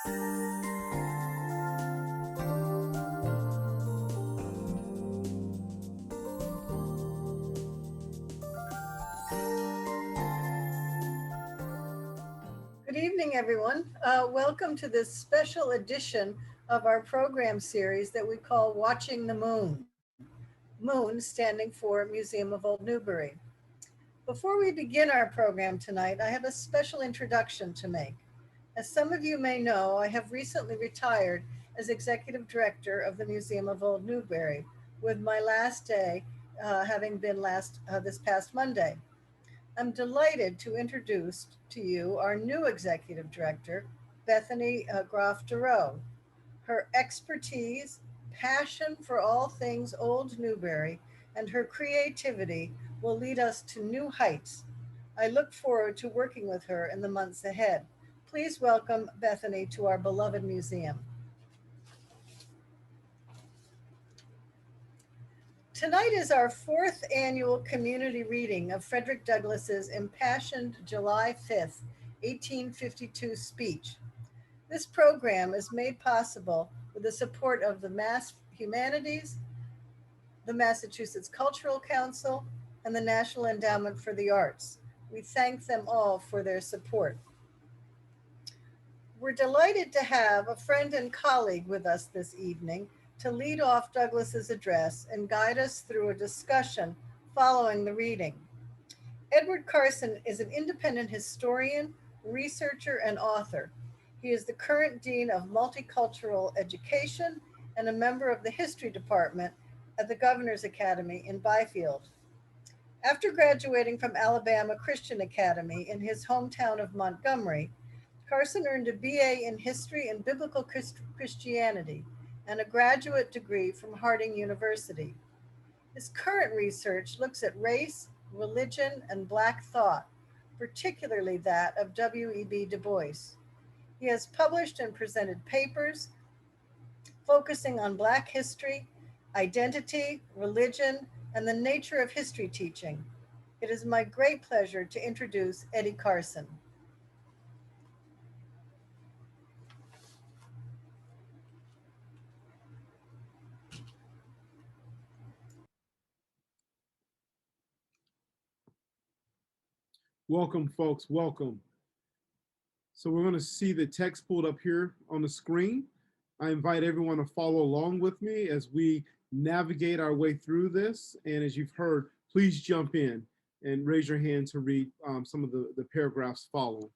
Good evening, everyone. Welcome to this special edition of our program series that we call Watching the Moon. Moon standing for Museum of Old Newbury. Before we begin our program tonight, I have a special introduction to make. As some of you may know, I have recently retired as Executive Director of the Museum of Old Newbury, with my last day having been this past Monday. I'm delighted to introduce to you our new Executive Director, Bethany Groff-Dureau. Her expertise, passion for all things Old Newbury, and her creativity will lead us to new heights. I look forward to working with her in the months ahead. Please welcome Bethany to our beloved museum. Tonight is our fourth annual community reading of Frederick Douglass's impassioned July 5th, 1852 speech. This program is made possible with the support of the Mass Humanities, the Massachusetts Cultural Council, and the National Endowment for the Arts. We thank them all for their support. We're delighted to have a friend and colleague with us this evening to lead off Douglass's address and guide us through a discussion following the reading. Edward Carson is an independent historian, researcher, and author. He is the current Dean of Multicultural Education and a member of the History Department at the Governor's Academy in Byfield. After graduating from Alabama Christian Academy in his hometown of Montgomery, Carson earned a BA in History and Biblical Christianity and a graduate degree from Harding University. His current research looks at race, religion, and Black thought, particularly that of W.E.B. Du Bois. He has published and presented papers focusing on Black history, identity, religion, and the nature of history teaching. It is my great pleasure to introduce Eddie Carson. Welcome, folks, welcome. So we're going to see the text pulled up here on the screen. I invite everyone to follow along with me as we navigate our way through this. And as you've heard, please jump in and raise your hand to read some of the paragraphs following.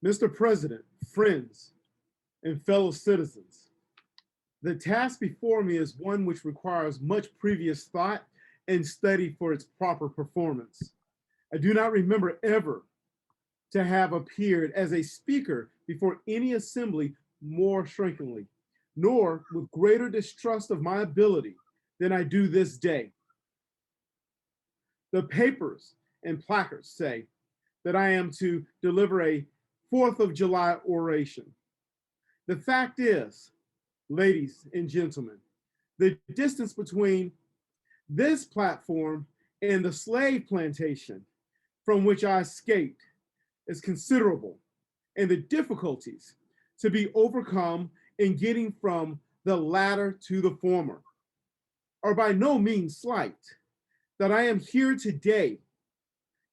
Mr. President, friends, and fellow citizens, the task before me is one which requires much previous thought and study for its proper performance. I do not remember ever to have appeared as a speaker before any assembly more shrinkingly, nor with greater distrust of my ability than I do this day. The papers and placards say that I am to deliver a 4th of July oration. The fact is, ladies and gentlemen, the distance between this platform and the slave plantation from which I escaped is considerable, and the difficulties to be overcome in getting from the latter to the former are by no means slight. That I am here today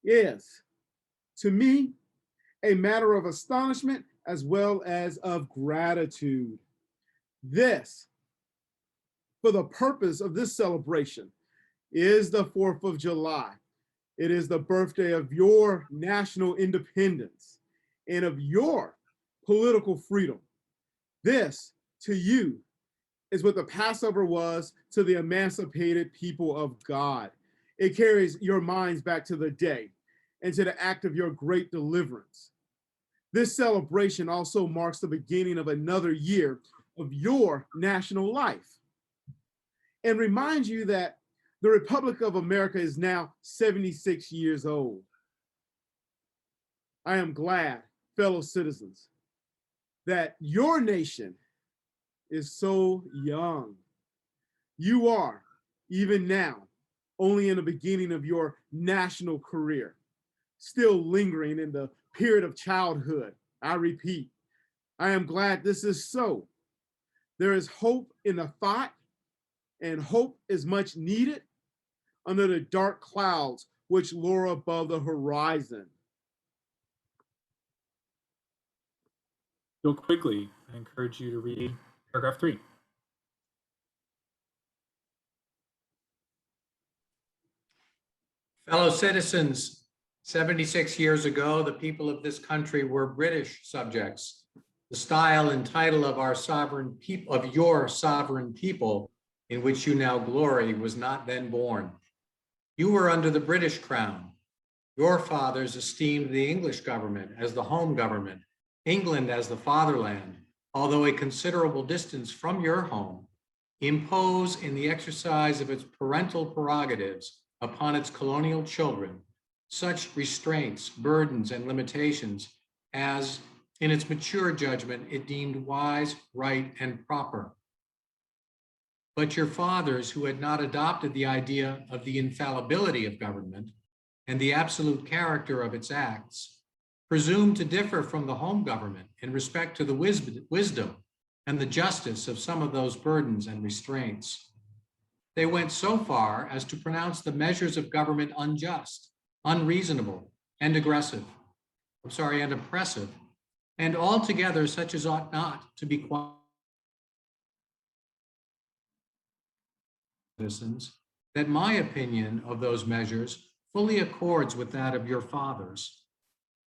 is, to me, a matter of astonishment as well as of gratitude. This, for the purpose of this celebration, is the 4th of July. It is the birthday of your national independence and of your political freedom. This, to you, is what the Passover was to the emancipated people of God. It carries your minds back to the day and to the act of your great deliverance. This celebration also marks the beginning of another year of your national life and reminds you that the Republic of America is now 76 years old. I am glad, fellow citizens, that your nation is so young. You are, even now, only in the beginning of your national career, still lingering in the period of childhood. I repeat, I am glad this is so. There is hope in the thought, and hope is much needed under the dark clouds which lower above the horizon. Bill Quigley, I encourage you to read paragraph 3. Fellow citizens, 76 years ago, the people of this country were British subjects. The style and title of our sovereign people, of your sovereign people, in which you now glory, was not then born. You were under the British crown. Your fathers esteemed the English government as the home government, England as the fatherland, although a considerable distance from your home, impose in the exercise of its parental prerogatives upon its colonial children such restraints, burdens, and limitations as, in its mature judgment, it deemed wise, right, and proper. But your fathers, who had not adopted the idea of the infallibility of government and the absolute character of its acts, presumed to differ from the home government in respect to the wisdom and the justice of some of those burdens and restraints. They went so far as to pronounce the measures of government unjust, unreasonable, and oppressive, and altogether such as ought not to be citizens, that my opinion of those measures fully accords with that of your fathers.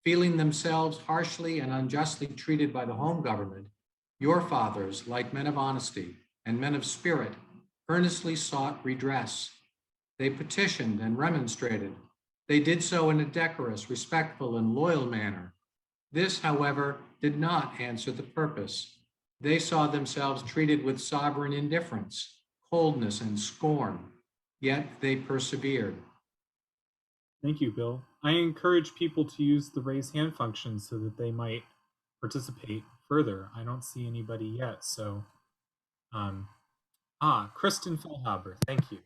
Feeling themselves harshly and unjustly treated by the home government, your fathers, like men of honesty and men of spirit, earnestly sought redress. They petitioned and remonstrated. They did so in a decorous, respectful, and loyal manner. This, however, did not answer the purpose. They saw themselves treated with sovereign indifference, coldness, and scorn, yet they persevered. Thank you, Bill. I encourage people to use the raise hand function so that they might participate further. I don't see anybody yet, so Kristen Fellhaber, thank you.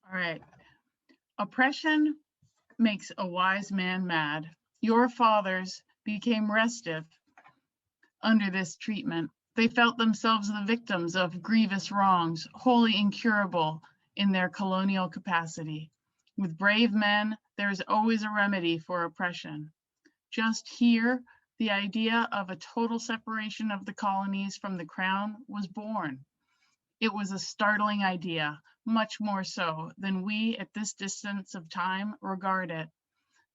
All right. Oppression makes a wise man mad. Your fathers became restive under this treatment. They felt themselves the victims of grievous wrongs, wholly incurable in their colonial capacity. With brave men, there is always a remedy for oppression. Just here, the idea of a total separation of the colonies from the crown was born. It was a startling idea, much more so than we at this distance of time regard it.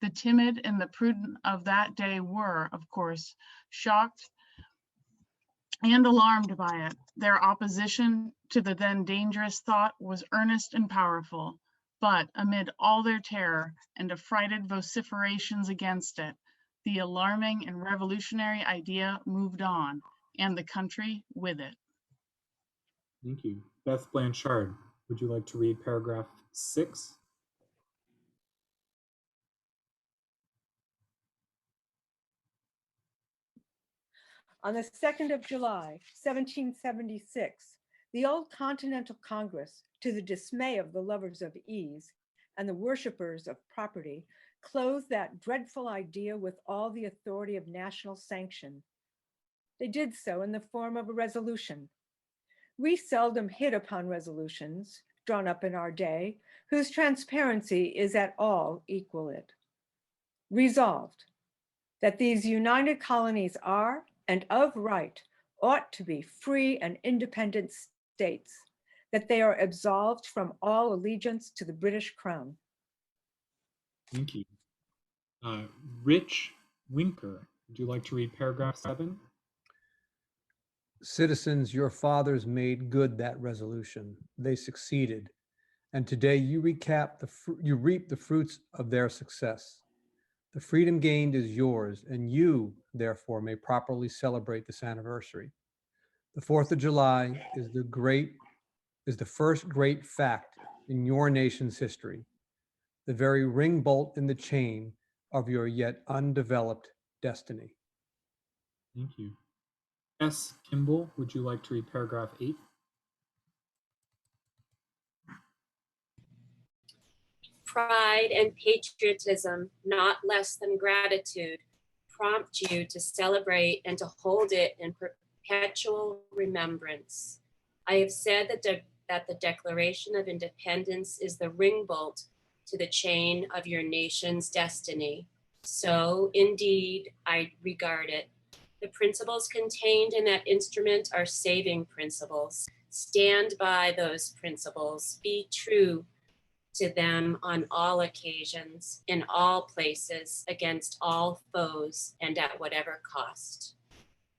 The timid and the prudent of that day were, of course, shocked and alarmed by it. Their opposition to the then dangerous thought was earnest and powerful, but amid all their terror and affrighted vociferations against it, the alarming and revolutionary idea moved on, and the country with it. Thank you. Beth Blanchard, would you like to read paragraph 6? On the 2nd of July, 1776, the old Continental Congress, to the dismay of the lovers of ease and the worshipers of property, clothed that dreadful idea with all the authority of national sanction. They did so in the form of a resolution. We seldom hit upon resolutions drawn up in our day whose transparency is at all equal it. Resolved, that these united colonies are, and of right, ought to be free and independent states, that they are absolved from all allegiance to the British Crown. Thank you. Rich Winker, would you like to read paragraph 7? Citizens, your fathers made good that resolution. They succeeded. And today you reap the fruits of their success. The freedom gained is yours, and you, therefore, may properly celebrate this anniversary. The 4th of July is the first great fact in your nation's history, the very ring bolt in the chain of your yet undeveloped destiny. Thank you. S. Kimball, would you like to read paragraph 8? pride and patriotism, not less than gratitude, prompt you to celebrate and to hold it in perpetual remembrance. I have said that the Declaration of Independence is the ring bolt to the chain of your nation's destiny. So, indeed, I regard it. The principles contained in that instrument are saving principles. Stand by those principles. Be true to them on all occasions, in all places, against all foes, and at whatever cost.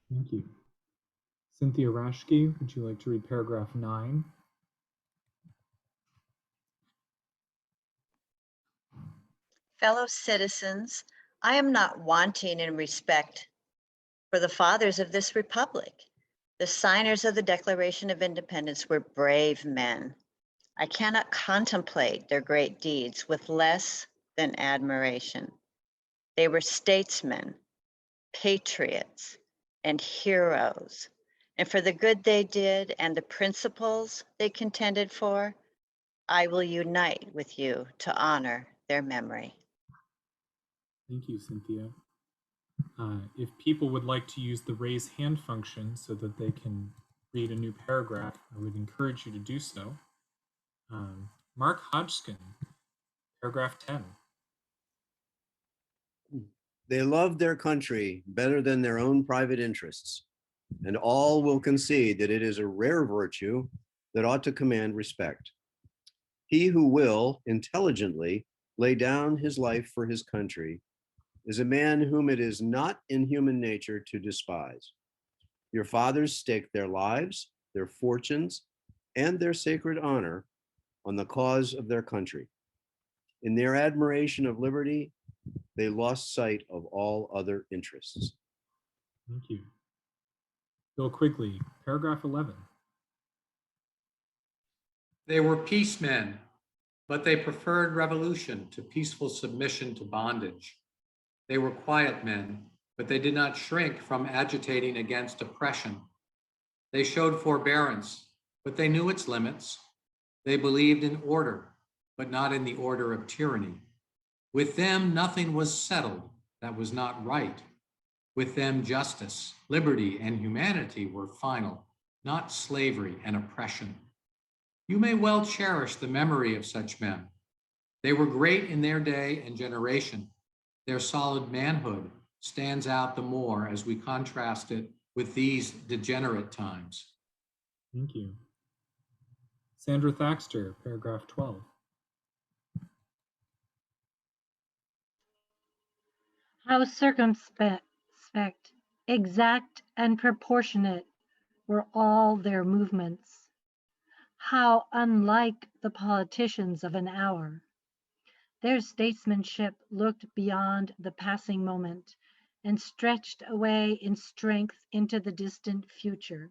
Thank you. Cynthia Rashke, would you like to read paragraph 9? Fellow citizens, I am not wanting in respect for the fathers of this republic. The signers of the Declaration of Independence were brave men. I cannot contemplate their great deeds with less than admiration. They were statesmen, patriots, and heroes. And for the good they did and the principles they contended for, I will unite with you to honor their memory. Thank you, Cynthia. If people would like to use the raise hand function so that they can read a new paragraph, I would encourage you to do so. Mark Hodgkin, paragraph 10. They love their country better than their own private interests, and all will concede that it is a rare virtue that ought to command respect. He who will intelligently lay down his life for his country is a man whom it is not in human nature to despise. Your fathers staked their lives, their fortunes, and their sacred honor on the cause of their country. In their admiration of liberty, they lost sight of all other interests. Thank you. Bill Quigley, paragraph 11. They were peacemen, but they preferred revolution to peaceful submission to bondage. They were quiet men, but they did not shrink from agitating against oppression. They showed forbearance, but they knew its limits. They believed in order, but not in the order of tyranny. With them, nothing was settled that was not right. With them, justice, liberty, and humanity were final, not slavery and oppression. You may well cherish the memory of such men. They were great in their day and generation. Their solid manhood stands out the more as we contrast it with these degenerate times. Thank you. Sandra Thaxter, paragraph 12. How circumspect, exact, and proportionate were all their movements. How unlike the politicians of an hour. Their statesmanship looked beyond the passing moment and stretched away in strength into the distant future.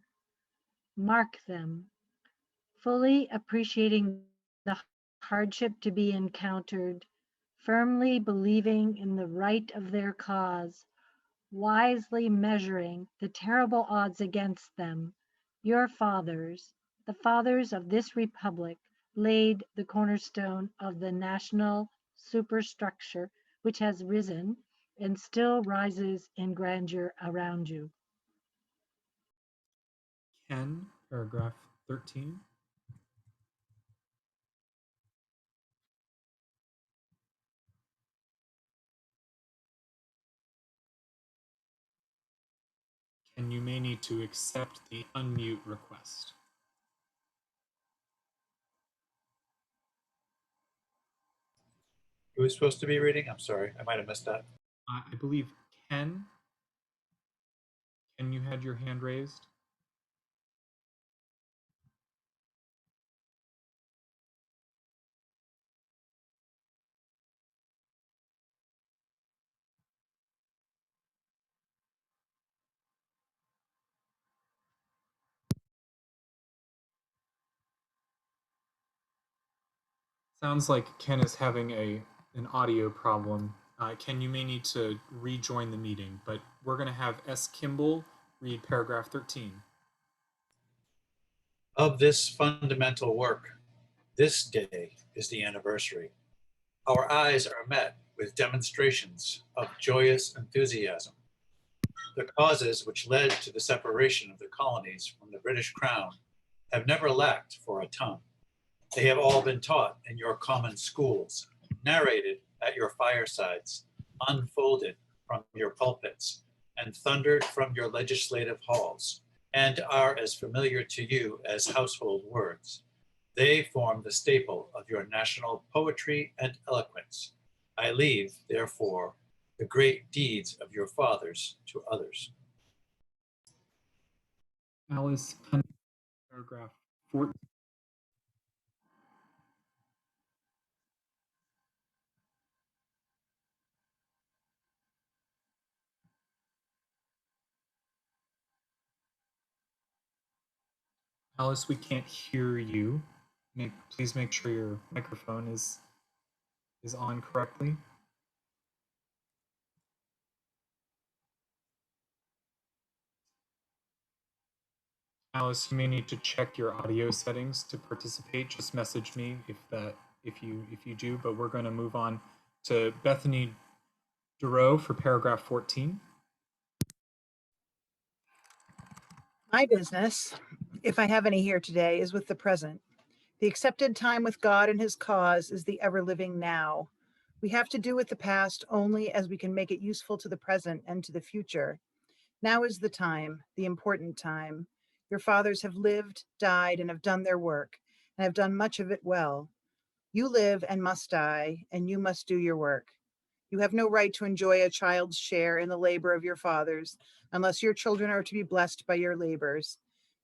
Mark them, fully appreciating the hardship to be encountered, firmly believing in the right of their cause, wisely measuring the terrible odds against them. Your fathers, the fathers of this republic, laid the cornerstone of the national superstructure which has risen and still rises in grandeur around you. Ken, paragraph 13. Ken, you may need to accept the unmute request. Who is supposed to be reading? I'm sorry, I might have missed that. I believe Ken. Ken, you had your hand raised. Sounds like Ken is having an audio problem. Ken, you may need to rejoin the meeting, but we're going to have S. Kimball read paragraph 13. Of this fundamental work, this day is the anniversary. Our eyes are met with demonstrations of joyous enthusiasm. The causes which led to the separation of the colonies from the British Crown have never lacked for a tongue. They have all been taught in your common schools, narrated at your firesides, unfolded from your pulpits, and thundered from your legislative halls, and are as familiar to you as household words. They form the staple of your national poetry and eloquence. I leave, therefore, the great deeds of your fathers to others. Alice, paragraph 14. Alice, we can't hear you. Please make sure your microphone is on correctly. Alice, you may need to check your audio settings to participate. Just message me if you do, but we're going to move on to Bethany Duro for paragraph 14. My business, if I have any here today, is with the present. The accepted time with God and his cause is the ever-living now. We have to do with the past only as we can make it useful to the present and to the future. Now is the time, the important time. Your fathers have lived, died, and have done their work, and have done much of it well. You live and must die, and you must do your work. You have no right to enjoy a child's share in the labor of your fathers, unless your children are to be blessed by your labors.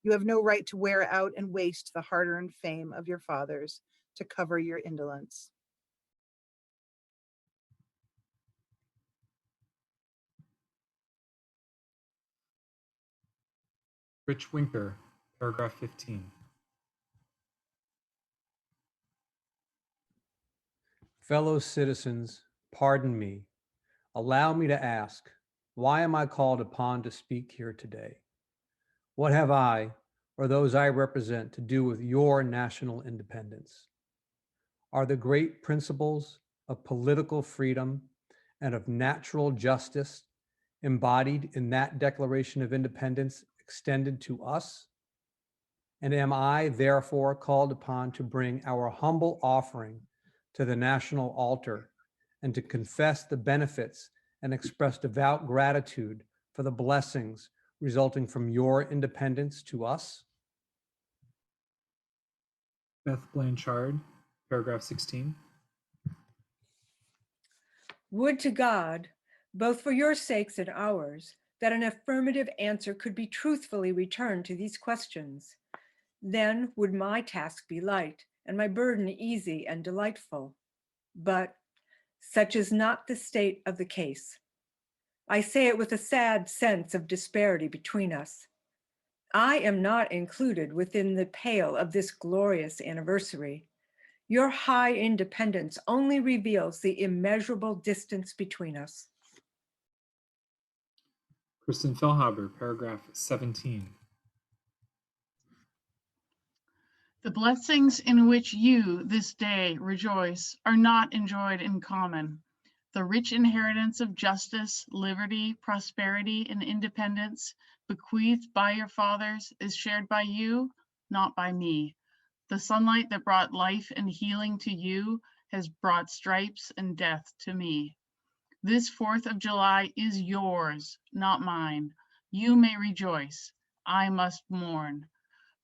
You have no right to wear out and waste the hard-earned fame of your fathers to cover your indolence. Rich Winker, paragraph 15. Fellow citizens, pardon me. Allow me to ask, why am I called upon to speak here today? What have I, or those I represent, to do with your national independence? Are the great principles of political freedom and of natural justice embodied in that Declaration of Independence extended to us? And am I therefore called upon to bring our humble offering to the national altar and to confess the benefits and express devout gratitude for the blessings resulting from your independence to us? Beth Blanchard, paragraph 16. Would to God, both for your sakes and ours, that an affirmative answer could be truthfully returned to these questions. Then would my task be light and my burden easy and delightful. But such is not the state of the case. I say it with a sad sense of disparity between us. I am not included within the pale of this glorious anniversary. Your high independence only reveals the immeasurable distance between us. Kristen Fellhaber, paragraph 17. The blessings in which you this day rejoice are not enjoyed in common. The rich inheritance of justice, liberty, prosperity, and independence bequeathed by your fathers is shared by you, not by me. The sunlight that brought life and healing to you has brought stripes and death to me. This 4th of July is yours, not mine. You may rejoice. I must mourn.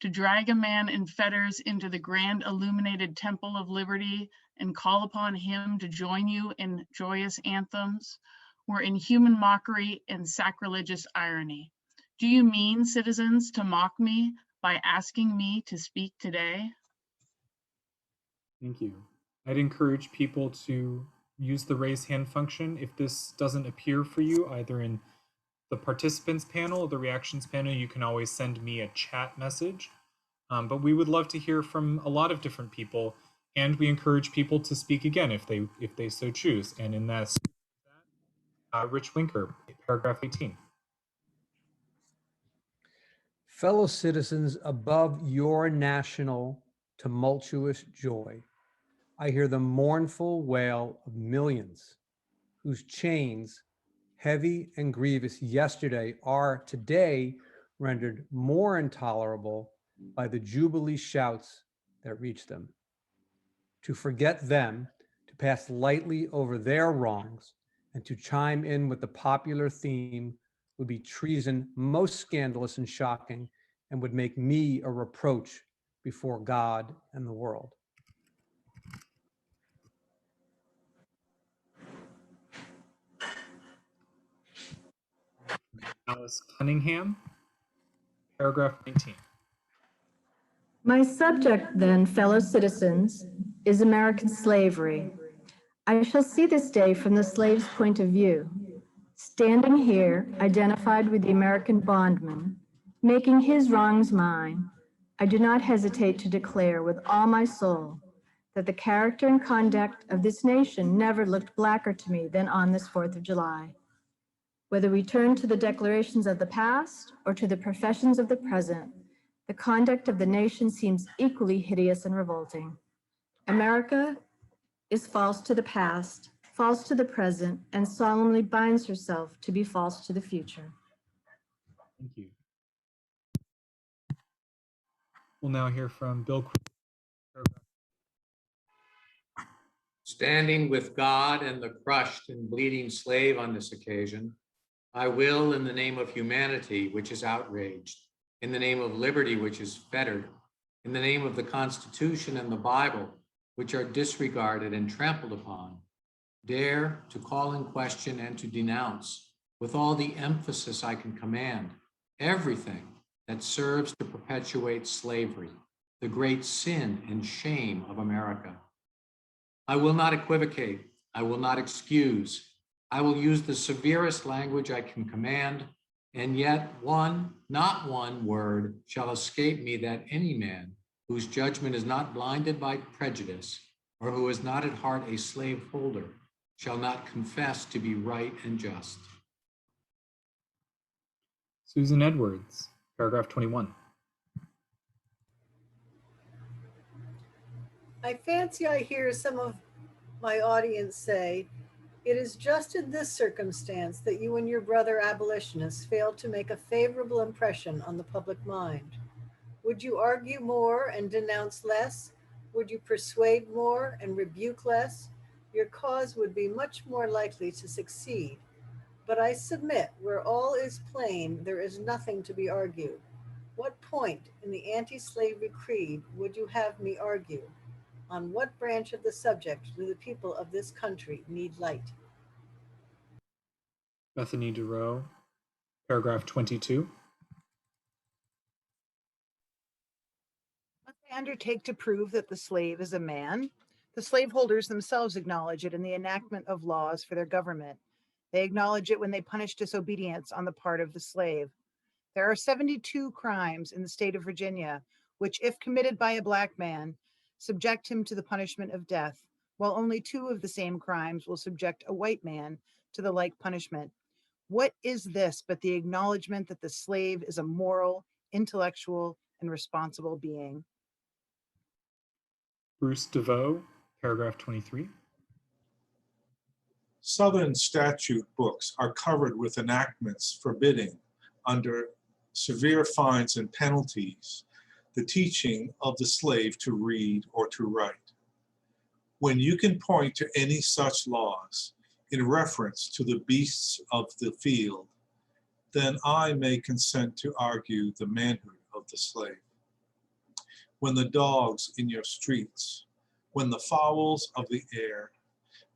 To drag a man in fetters into the grand illuminated temple of liberty and call upon him to join you in joyous anthems were inhuman mockery and sacrilegious irony. Do you mean, citizens, to mock me by asking me to speak today? Thank you. I'd encourage people to use the raise hand function. If this doesn't appear for you, either in the participants panel or the reactions panel, you can always send me a chat message. But we would love to hear from a lot of different people, and we encourage people to speak again if they so choose. And in that, Rich Winker, paragraph 18. Fellow citizens, above your national tumultuous joy, I hear the mournful wail of millions whose chains, heavy and grievous yesterday, are today rendered more intolerable by the jubilee shouts that reach them. To forget them, to pass lightly over their wrongs, and to chime in with the popular theme would be treason most scandalous and shocking, and would make me a reproach before God and the world. Alice Cunningham, paragraph 19. My subject, then, fellow citizens, is American slavery. I shall see this day from the slave's point of view. Standing here, identified with the American bondman, making his wrongs mine, I do not hesitate to declare with all my soul that the character and conduct of this nation never looked blacker to me than on this 4th of July. Whether we turn to the declarations of the past or to the professions of the present, the conduct of the nation seems equally hideous and revolting. America is false to the past, false to the present, and solemnly binds herself to be false to the future. Thank you. We'll now hear from Bill. Standing with God and the crushed and bleeding slave on this occasion, I will, in the name of humanity, which is outraged, in the name of liberty, which is fettered, in the name of the Constitution and the Bible, which are disregarded and trampled upon, dare to call in question and to denounce, with all the emphasis I can command, everything that serves to perpetuate slavery, the great sin and shame of America. I will not equivocate. I will not excuse. I will use the severest language I can command, and yet not one word shall escape me that any man whose judgment is not blinded by prejudice or who is not at heart a slaveholder shall not confess to be right and just. Susan Edwards, paragraph 21. I fancy I hear some of my audience say, it is just in this circumstance that you and your brother abolitionists failed to make a favorable impression on the public mind. Would you argue more and denounce less? Would you persuade more and rebuke less? Your cause would be much more likely to succeed. But I submit, where all is plain, there is nothing to be argued. What point in the anti-slavery creed would you have me argue? On what branch of the subject do the people of this country need light? Bethany DeRoe, paragraph 22. Must they undertake to prove that the slave is a man? The slaveholders themselves acknowledge it in the enactment of laws for their government. They acknowledge it when they punish disobedience on the part of the slave. There are 72 crimes in the state of Virginia, which, if committed by a Black man, subject him to the punishment of death, while only 2 of the same crimes will subject a white man to the like punishment. What is this but the acknowledgement that the slave is a moral, intellectual, and responsible being? Bruce DeVoe, paragraph 23. Southern statute books are covered with enactments forbidding, under severe fines and penalties, the teaching of the slave to read or to write. When you can point to any such laws in reference to the beasts of the field, then I may consent to argue the manhood of the slave. When the dogs in your streets, when the fowls of the air,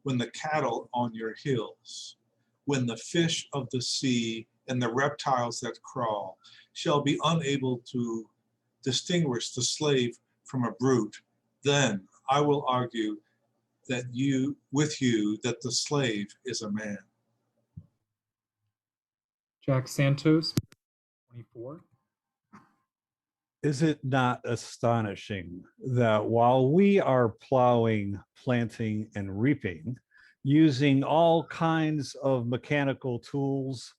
when the cattle on your hills, when the fish of the sea and the reptiles that crawl shall be unable to distinguish the slave from a brute, then I will argue that with you that the slave is a man. Jack Santos, 24. Is it not astonishing that while we are plowing, planting, and reaping, using all kinds of mechanical tools,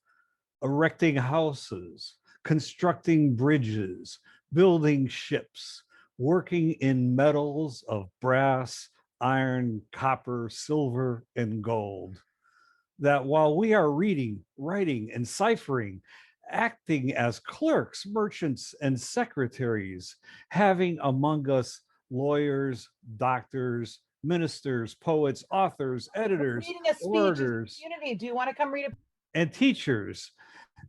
erecting houses, constructing bridges, building ships, working in metals of brass, iron, copper, silver, and gold. That while we are reading, writing, and ciphering, acting as clerks, merchants, and secretaries, having among us lawyers, doctors, ministers, poets, authors, editors, Reading a speech is orators, community. Do you want to come read a and teachers,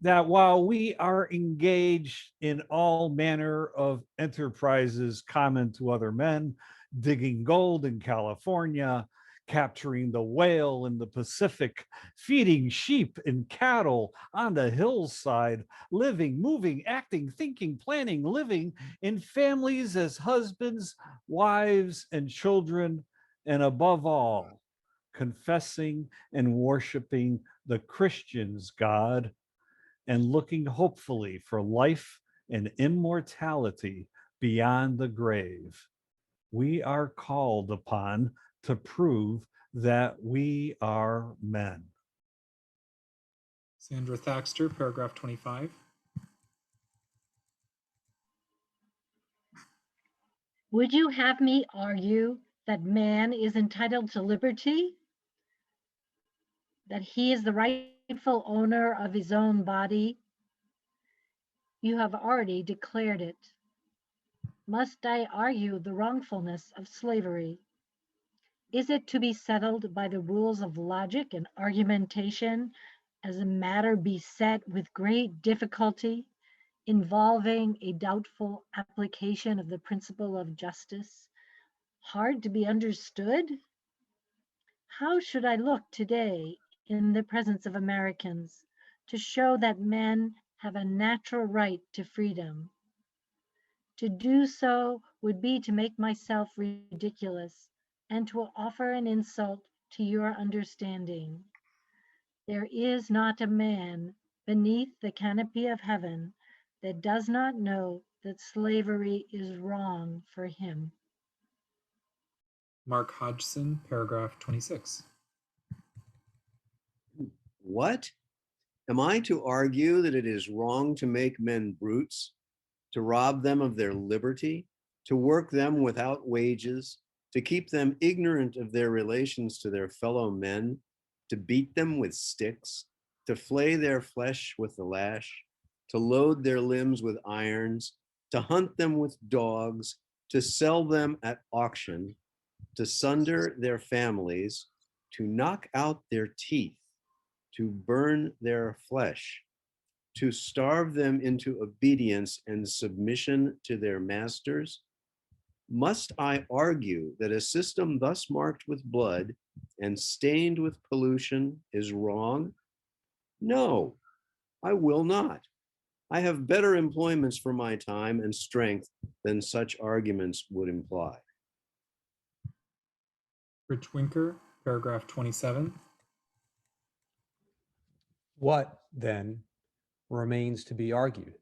that while we are engaged in all manner of enterprises common to other men, digging gold in California, capturing the whale in the Pacific, feeding sheep and cattle on the hillside, living, moving, acting, thinking, planning, living in families as husbands, wives, and children, and above all, confessing and worshiping the Christian's God, and looking hopefully for life and immortality beyond the grave. We are called upon to prove that we are men. Sandra Thaxter, paragraph 25. Would you have me argue that man is entitled to liberty? That he is the rightful owner of his own body? You have already declared it. Must I argue the wrongfulness of slavery? Is it to be settled by the rules of logic and argumentation as a matter beset with great difficulty, involving a doubtful application of the principle of justice, hard to be understood? How should I look today in the presence of Americans to show that men have a natural right to freedom? To do so would be to make myself ridiculous and to offer an insult to your understanding. There is not a man beneath the canopy of heaven that does not know that slavery is wrong for him. Mark Hodgson, paragraph 26. What? Am I to argue that it is wrong to make men brutes, to rob them of their liberty, to work them without wages, to keep them ignorant of their relations to their fellow men, to beat them with sticks, to flay their flesh with the lash, to load their limbs with irons, to hunt them with dogs, to sell them at auction, to sunder their families, to knock out their teeth, to burn their flesh, to starve them into obedience and submission to their masters? Must I argue that a system thus marked with blood and stained with pollution is wrong? No, I will not. I have better employments for my time and strength than such arguments would imply. Rich Winker, paragraph 27. What, then, remains to be argued?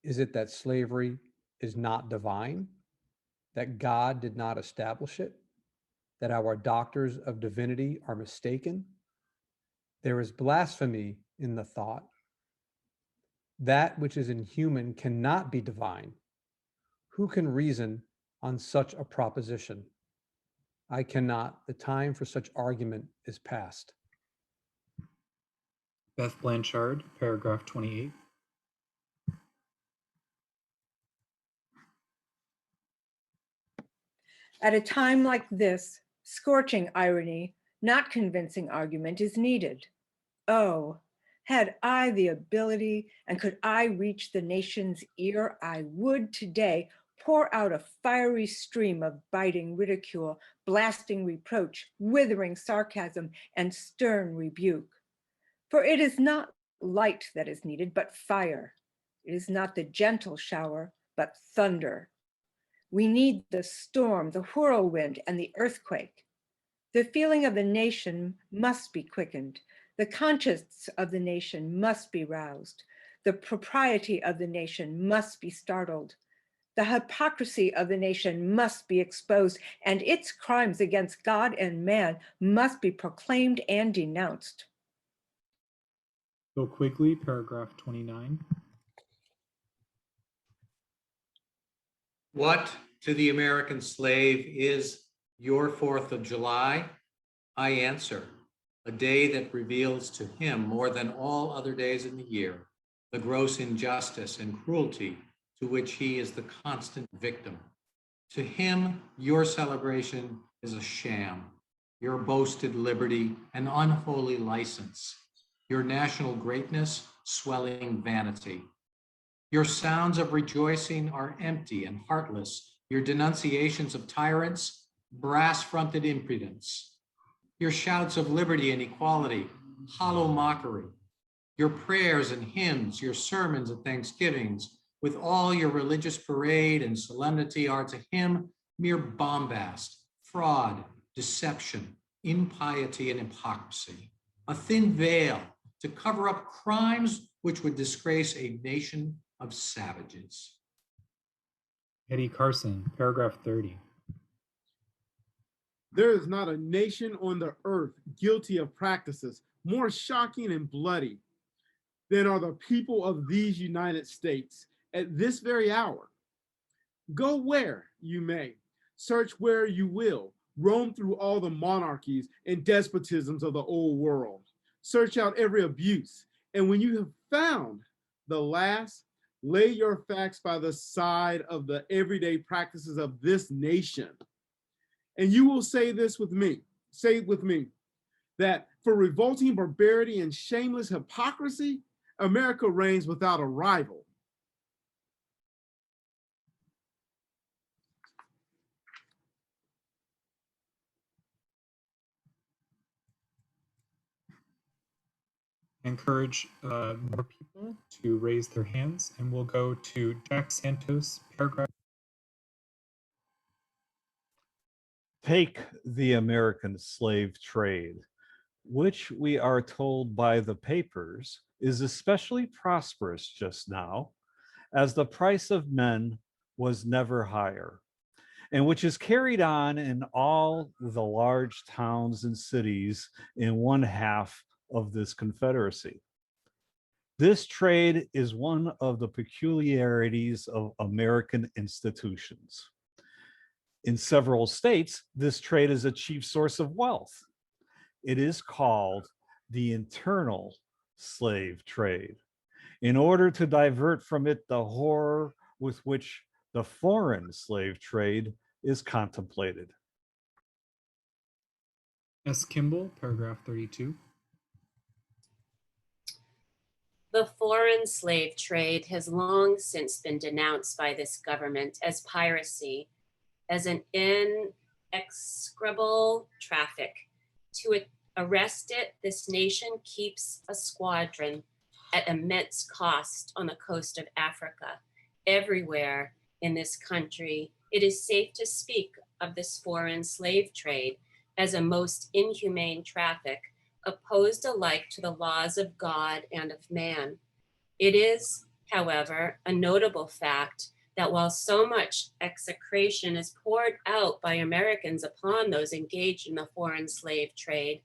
Is it that slavery is not divine? That God did not establish it? That our doctors of divinity are mistaken? There is blasphemy in the thought. That which is inhuman cannot be divine. Who can reason on such a proposition? I cannot. The time for such argument is past. Beth Blanchard, paragraph 28. At a time like this, scorching irony, not convincing argument is needed. Oh, had I the ability and could I reach the nation's ear, I would today pour out a fiery stream of biting ridicule, blasting reproach, withering sarcasm, and stern rebuke. For it is not light that is needed, but fire. It is not the gentle shower, but thunder. We need the storm, the whirlwind, and the earthquake. The feeling of the nation must be quickened. The conscience of the nation must be roused. The propriety of the nation must be startled. The hypocrisy of the nation must be exposed, and its crimes against God and man must be proclaimed and denounced. Bill Quigley, paragraph 29. What to the American slave is Your 4th of July, I answer, a day that reveals to him more than all other days in the year, the gross injustice and cruelty to which he is the constant victim. To him, your celebration is a sham, your boasted liberty an unholy license, your national greatness swelling vanity. Your sounds of rejoicing are empty and heartless, your denunciations of tyrants, brass-fronted impudence. Your shouts of liberty and equality, hollow mockery. Your prayers and hymns, your sermons and thanksgivings, with all your religious parade and solemnity are to him mere bombast, fraud, deception, impiety, and hypocrisy. A thin veil to cover up crimes which would disgrace a nation of savages. Eddie Carson, paragraph 30. There is not a nation on the earth guilty of practices more shocking and bloody than are the people of these United States at this very hour. Go where you may, search where you will, roam through all the monarchies and despotisms of the old world. Search out every abuse, and when you have found the last, lay your facts by the side of the everyday practices of this nation. And you will say this with me, say with me, that for revolting barbarity and shameless hypocrisy, America reigns without a rival. Encourage more people to raise their hands, and we'll go to Jack Santos, paragraph. Take the American slave trade, which we are told by the papers is especially prosperous just now, as the price of men was never higher, and which is carried on in all the large towns and cities in one half of this confederacy. This trade is one of the peculiarities of American institutions. In several states, this trade is a chief source of wealth. It is called the internal slave trade, in order to divert from it the horror with which the foreign slave trade is contemplated. S. Kimball, paragraph 32. The foreign slave trade has long since been denounced by this government as piracy, as an inexecrable traffic. To arrest it, this nation keeps a squadron at immense cost on the coast of Africa. Everywhere in this country, it is safe to speak of this foreign slave trade as a most inhumane traffic, opposed alike to the laws of God and of man. It is, however, a notable fact that while so much execration is poured out by Americans upon those engaged in the foreign slave trade,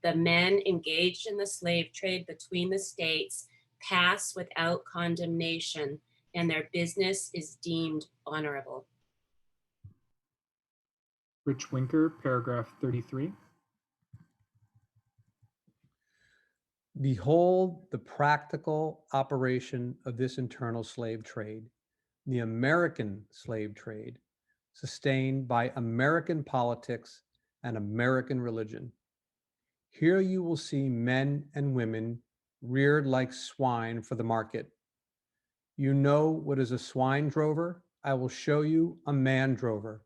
the men engaged in the slave trade between the states pass without condemnation, and their business is deemed honorable. Rich Winker, paragraph 33. Behold the practical operation of this internal slave trade, the American slave trade, sustained by American politics and American religion. Here you will see men and women reared like swine for the market. You know what is a swine drover? I will show you a man drover.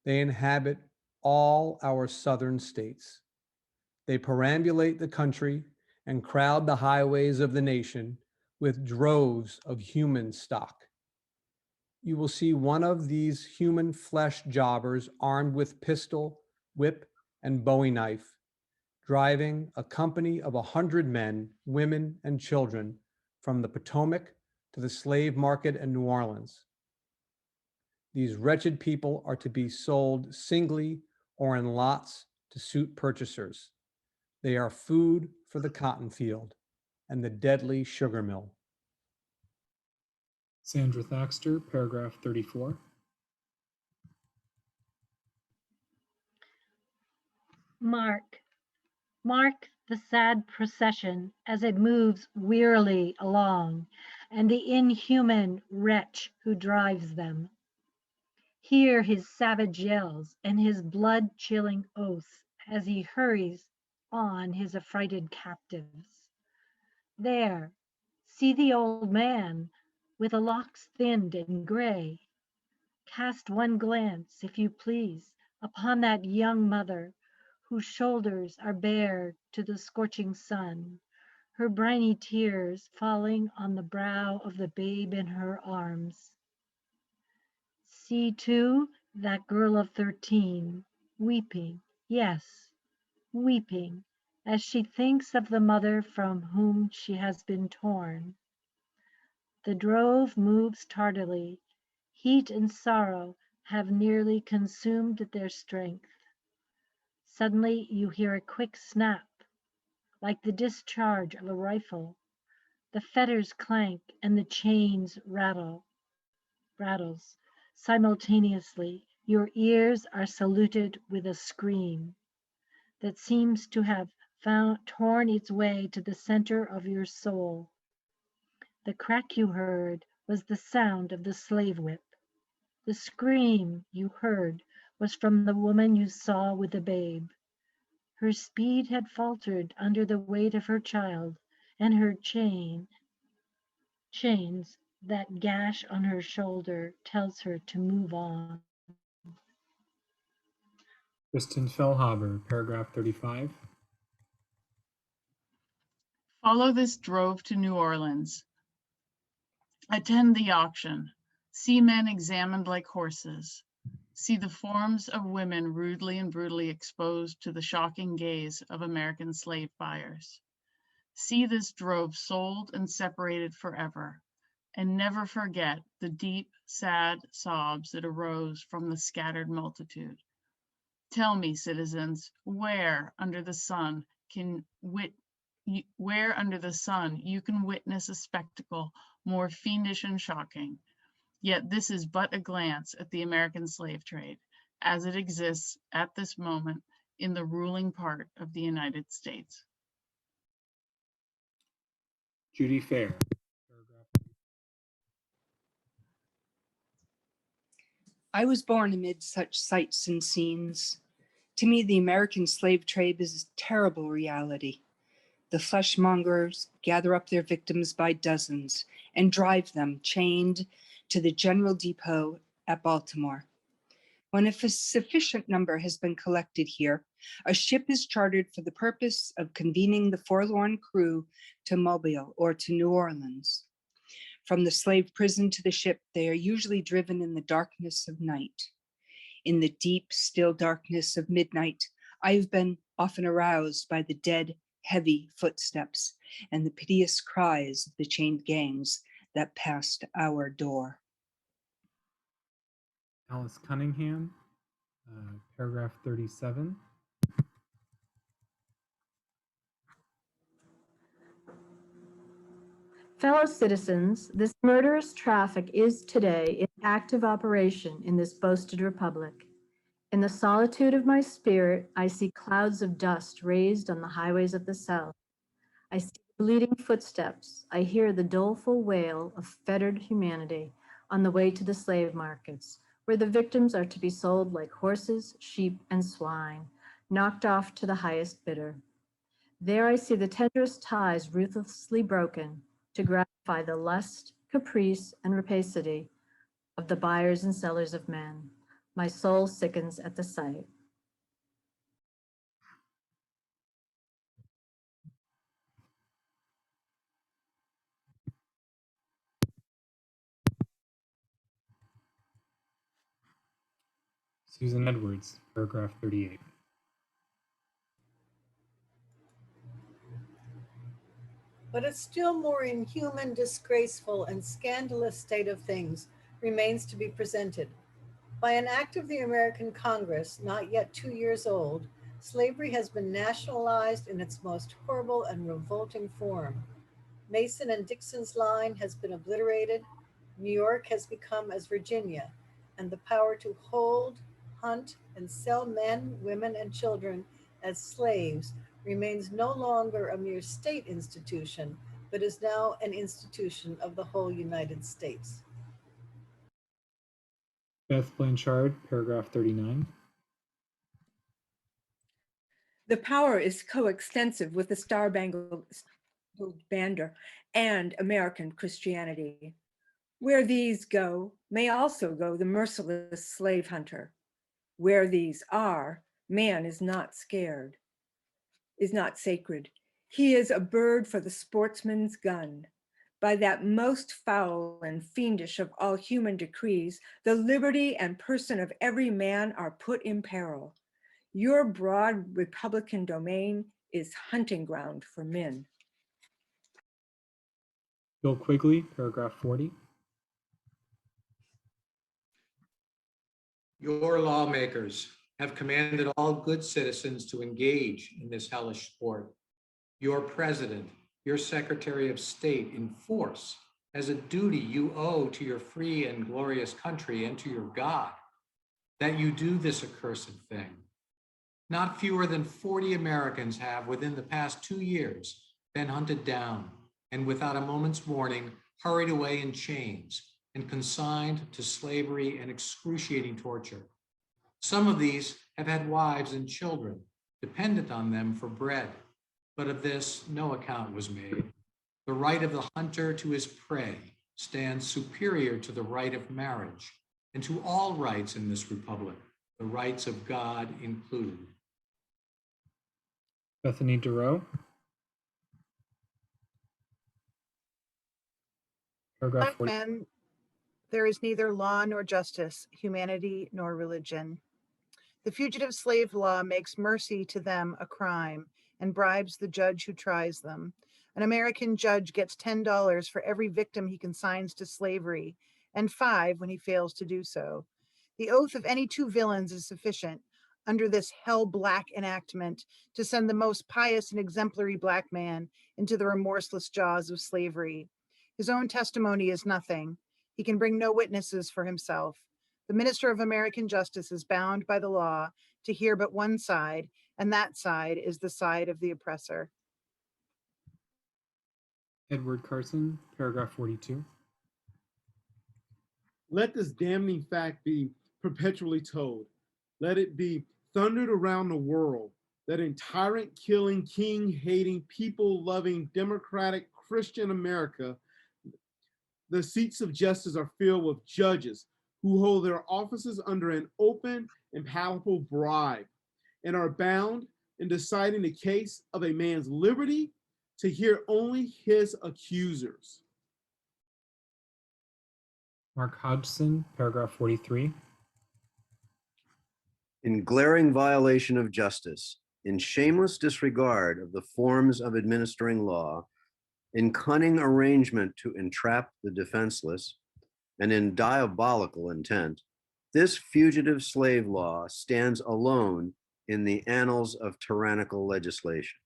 They inhabit all our southern states. They perambulate the country and crowd the highways of the nation with droves of human stock. You will see one of these human flesh jobbers armed with pistol, whip, and bowie knife, driving a company of 100 men, women, and children from the Potomac to the slave market in New Orleans. These wretched people are to be sold singly or in lots to suit purchasers. They are food for the cotton field and the deadly sugar mill. Sandra Thaxter, paragraph 34. Mark, mark the sad procession as it moves wearily along, and the inhuman wretch who drives them. Hear his savage yells and his blood-chilling oaths as he hurries on his affrighted captives. There, see the old man with the locks thinned and gray. Cast one glance, if you please, upon that young mother whose shoulders are bare to the scorching sun, her briny tears falling on the brow of the babe in her arms. See, too, that girl of 13, weeping, yes, weeping, as she thinks of the mother from whom she has been torn. The drove moves tardily. Heat and sorrow have nearly consumed their strength. Suddenly you hear a quick snap, like the discharge of a rifle. The fetters clank and the chains rattles. Simultaneously, your ears are saluted with a scream that seems to have torn its way to the center of your soul. The crack you heard was the sound of the slave whip. The scream you heard was from the woman you saw with the babe. Her speed had faltered under the weight of her child, and her chains, that gash on her shoulder tells her to move on. Kristen Fellhaber, paragraph 35. Follow this drove to New Orleans. Attend the auction. See men examined like horses. See the forms of women rudely and brutally exposed to the shocking gaze of American slave buyers. See this drove sold and separated forever, and never forget the deep, sad sobs that arose from the scattered multitude. Tell me, citizens, where under the sun you can witness a spectacle more fiendish and shocking. Yet this is but a glance at the American slave trade as it exists at this moment in the ruling part of the United States. Judy Fair. I was born amid such sights and scenes. To me, the American slave trade is a terrible reality. The fleshmongers gather up their victims by dozens and drive them chained to the General Depot at Baltimore. When a sufficient number has been collected here, a ship is chartered for the purpose of convening the forlorn crew to Mobile or to New Orleans. From the slave prison to the ship, they are usually driven in the darkness of night. In the deep, still darkness of midnight, I've been often aroused by the dead, heavy footsteps and the piteous cries of the chained gangs that passed our door. Alice Cunningham, paragraph 37. Fellow citizens, this murderous traffic is today in active operation in this boasted republic. In the solitude of my spirit, I see clouds of dust raised on the highways of the South. I see bleeding footsteps. I hear the doleful wail of fettered humanity on the way to the slave markets, where the victims are to be sold like horses, sheep, and swine, knocked off to the highest bidder. There I see the tenderest ties ruthlessly broken to gratify the lust, caprice, and rapacity of the buyers and sellers of men. My soul sickens at the sight. Susan Edwards, paragraph 38. But a still more inhuman, disgraceful, and scandalous state of things remains to be presented. By an act of the American Congress, not yet 2 years old, slavery has been nationalized in its most horrible and revolting form. Mason and Dixon's line has been obliterated. New York has become as Virginia, and the power to hold, hunt, and sell men, women, and children as slaves remains no longer a mere state institution, but is now an institution of the whole United States. Beth Blanchard, paragraph 39. The power is coextensive with the Star-Spangled Banner and American Christianity. Where these go, may also go the merciless slave hunter. Where these are, man is not scared, is not sacred. He is a bird for the sportsman's gun. By that most foul and fiendish of all human decrees, the liberty and person of every man are put in peril. Your broad Republican domain is hunting ground for men. Bill Quigley, paragraph 40. Your lawmakers have commanded all good citizens to engage in this hellish sport. Your president, your secretary of state in force has a duty you owe to your free and glorious country and to your God, that you do this accursed thing. Not fewer than 40 Americans have, within the past 2 years, been hunted down and without a moment's warning, hurried away in chains and consigned to slavery and excruciating torture. Some of these have had wives and children dependent on them for bread, but of this no account was made. The right of the hunter to his prey stands superior to the right of marriage and to all rights in this republic, the rights of God included. Bethany Duro, paragraph Black 40. men, there is neither law nor justice, humanity nor religion. The fugitive slave law makes mercy to them a crime and bribes the judge who tries them. An American judge gets $10 for every victim he consigns to slavery, and $5 when he fails to do so. The oath of any two villains is sufficient under this hell-black enactment to send the most pious and exemplary Black man into the remorseless jaws of slavery. His own testimony is nothing. He can bring no witnesses for himself. The minister of American justice is bound by the law to hear but one side, and that side is the side of the oppressor. Edward Carson, paragraph 42. Let this damning fact be perpetually told. Let it be thundered around the world that in tyrant-killing, king-hating, people-loving, democratic Christian America, the seats of justice are filled with judges who hold their offices under an open and palpable bribe and are bound in deciding the case of a man's liberty to hear only his accusers. Mark Hodgson, paragraph 43. In glaring violation of justice, in shameless disregard of the forms of administering law, in cunning arrangement to entrap the defenseless, and in diabolical intent, this fugitive slave law stands alone in the annals of tyrannical legislation.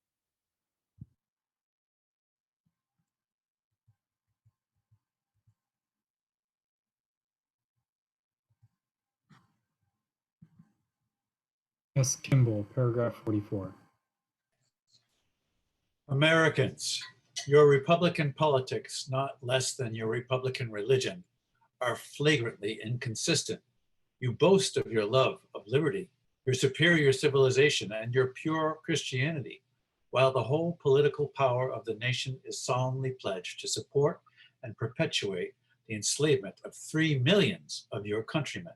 S. Kimball, paragraph 44. Americans, your Republican politics, not less than your Republican religion, are flagrantly inconsistent. You boast of your love of liberty, your superior civilization, and your pure Christianity, while the whole political power of the nation is solemnly pledged to support and perpetuate the enslavement of 3 millions of your countrymen.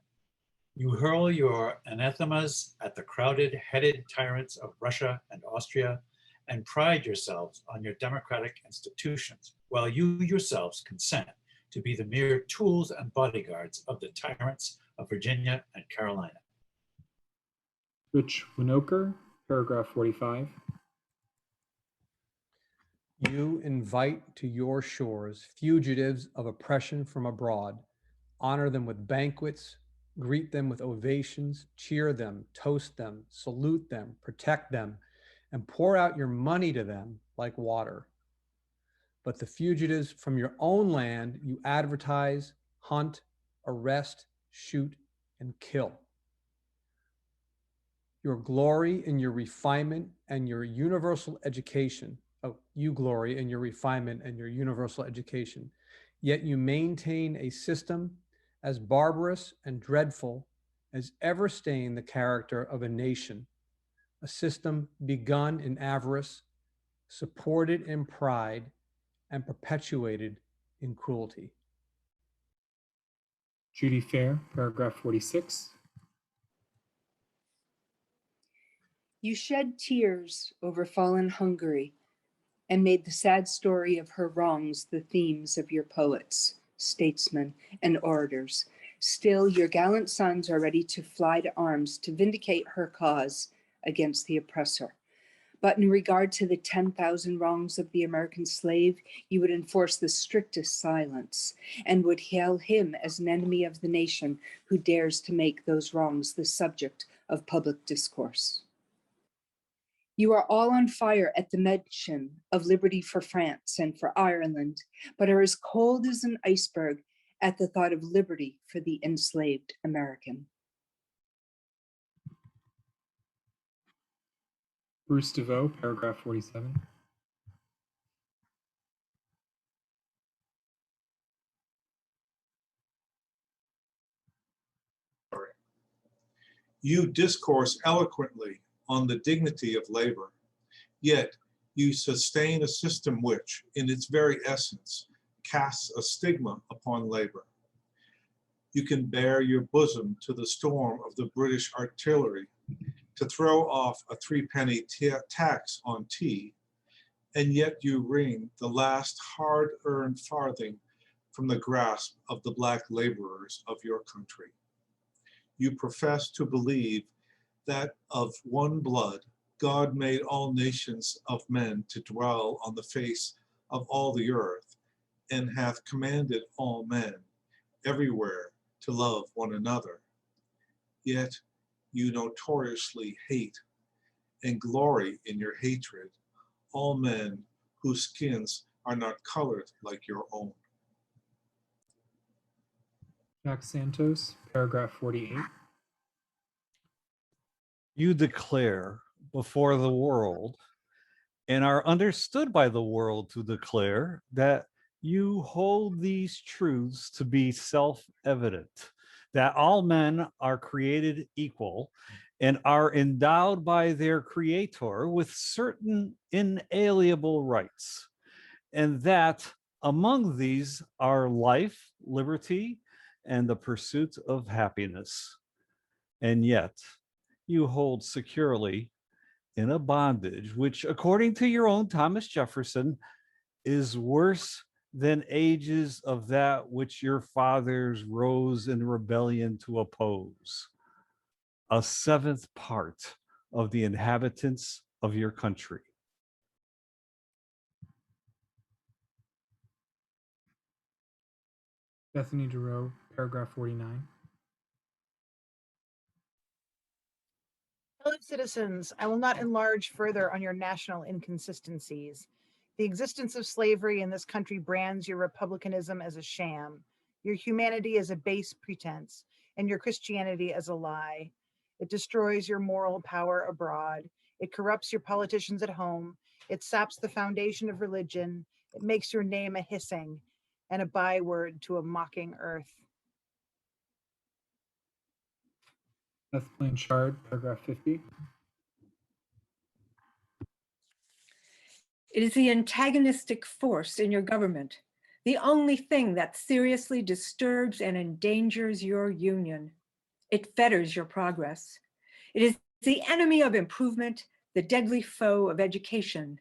You hurl your anathemas at the crowded-headed tyrants of Russia and Austria and pride yourselves on your democratic institutions, while you yourselves consent to be the mere tools and bodyguards of the tyrants of Virginia and Carolina. Rich Winokur, paragraph 45. You invite to your shores fugitives of oppression from abroad, honor them with banquets, greet them with ovations, cheer them, toast them, salute them, protect them, and pour out your money to them like water. But the fugitives from your own land you advertise, hunt, arrest, shoot, and kill. Your glory in your refinement and your universal education. Oh, you glory in your refinement and your universal education. Yet you maintain a system as barbarous and dreadful as ever stained the character of a nation, a system begun in avarice, supported in pride, and perpetuated in cruelty. Judy Fair, paragraph 46. You shed tears over fallen Hungary and made the sad story of her wrongs the themes of your poets, statesmen, and orators. Still, your gallant sons are ready to fly to arms to vindicate her cause against the oppressor. But in regard to the 10,000 wrongs of the American slave, you would enforce the strictest silence and would hail him as an enemy of the nation who dares to make those wrongs the subject of public discourse. You are all on fire at the mention of liberty for France and for Ireland, but are as cold as an iceberg at the thought of liberty for the enslaved American. Bruce DeVoe, paragraph 47. You discourse eloquently on the dignity of labor, yet you sustain a system which, in its very essence, casts a stigma upon labor. You can bare your bosom to the storm of the British artillery to throw off a 3-penny tax on tea, and yet you wring the last hard-earned farthing from the grasp of the Black laborers of your country. You profess to believe that of one blood, God made all nations of men to dwell on the face of all the earth, and hath commanded all men everywhere to love one another. Yet you notoriously hate and glory in your hatred all men whose skins are not colored like your own. Jack Santos, paragraph 48. You declare before the world and are understood by the world to declare that you hold these truths to be self-evident, that all men are created equal and are endowed by their creator with certain inalienable rights, and that among these are life, liberty, and the pursuit of happiness. And yet you hold securely in a bondage, which, according to your own Thomas Jefferson, is worse than ages of that which your fathers rose in rebellion to oppose. A 7th part of the inhabitants of your country. Bethany DeRoe, paragraph 49. Fellow citizens, I will not enlarge further on your national inconsistencies. The existence of slavery in this country brands your republicanism as a sham, your humanity as a base pretense, and your Christianity as a lie. It destroys your moral power abroad. It corrupts your politicians at home. It saps the foundation of religion. It makes your name a hissing and a byword to a mocking earth. Beth Blanchard, paragraph 50. It is the antagonistic force in your government, the only thing that seriously disturbs and endangers your union. It fetters your progress. It is the enemy of improvement, the deadly foe of education.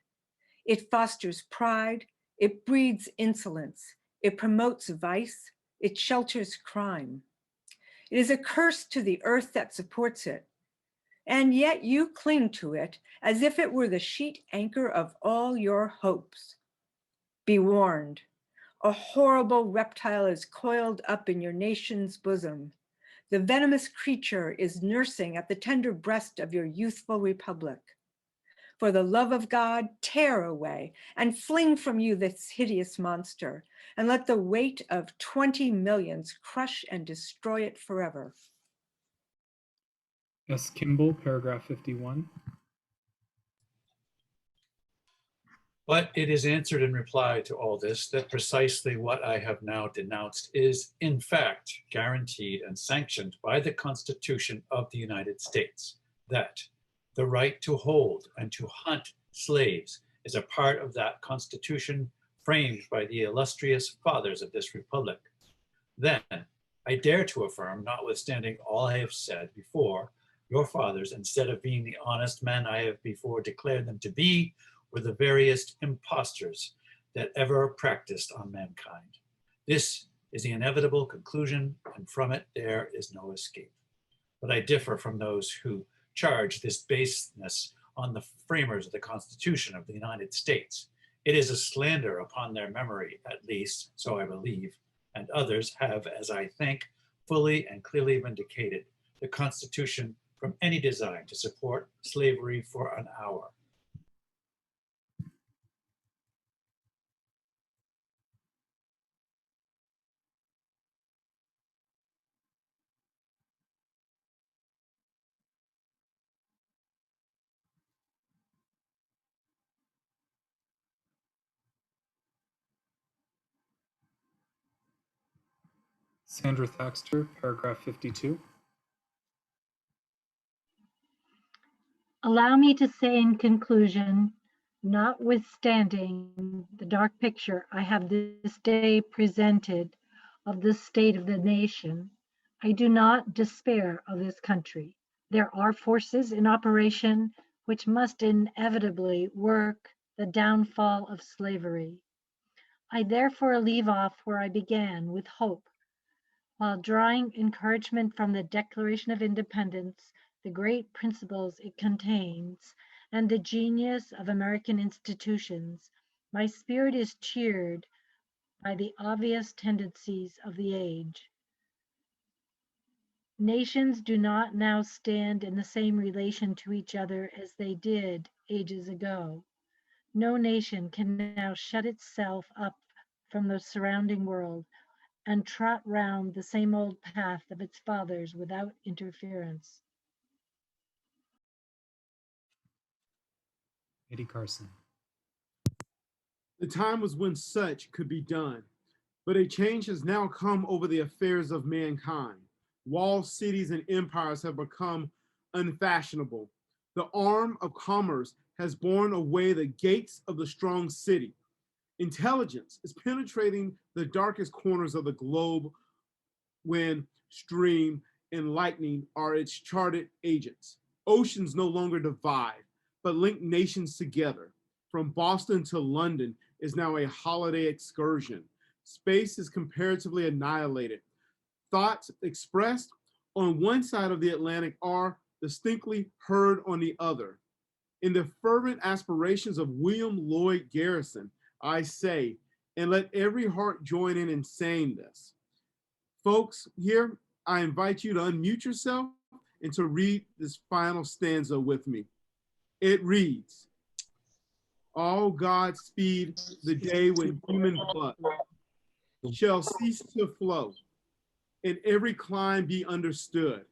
It fosters pride, it breeds insolence, it promotes vice, it shelters crime. It is a curse to the earth that supports it. And yet you cling to it as if it were the sheet anchor of all your hopes. Be warned, a horrible reptile is coiled up in your nation's bosom. The venomous creature is nursing at the tender breast of your youthful republic. For the love of God, tear away and fling from you this hideous monster, and let the weight of 20 millions crush and destroy it forever. S. Kimball, paragraph 51. But it is answered in reply to all this that precisely what I have now denounced is, in fact, guaranteed and sanctioned by the Constitution of the United States, that the right to hold and to hunt slaves is a part of that Constitution framed by the illustrious fathers of this Republic. Then I dare to affirm, notwithstanding all I have said before, your fathers, instead of being the honest men I have before declared them to be, were the veriest impostors that ever practiced on mankind. This is the inevitable conclusion, and from it there is no escape. But I differ from those who charge this baseness on the framers of the Constitution of the United States. It is a slander upon their memory, at least, so I believe, and others have, as I think, fully and clearly vindicated the Constitution from any design to support slavery for an hour. Sandra Thaxter, paragraph 52. Allow me to say in conclusion, notwithstanding the dark picture I have this day presented of the state of the nation, I do not despair of this country. There are forces in operation which must inevitably work the downfall of slavery. I therefore leave off where I began, with hope, while drawing encouragement from the Declaration of Independence, the great principles it contains, and the genius of American institutions. My spirit is cheered by the obvious tendencies of the age. Nations do not now stand in the same relation to each other as they did ages ago. No nation can now shut itself up from the surrounding world and trot round the same old path of its fathers without interference. Eddie Carson. The time was when such could be done, but a change has now come over the affairs of mankind. Walled cities and empires have become unfashionable. The arm of commerce has borne away the gates of the strong city. Intelligence is penetrating the darkest corners of the globe. Wind, stream, and lightning are its charted agents. Oceans no longer divide, but link nations together. From Boston to London is now a holiday excursion. Space is comparatively annihilated. Thoughts expressed on one side of the Atlantic are distinctly heard on the other. In the fervent aspirations of William Lloyd Garrison, I say, and let every heart join in saying this. Folks, here, I invite you to unmute yourself and to read this final stanza with me. It reads, "All God speed the day when human blood shall cease to flow, and every clime be understood.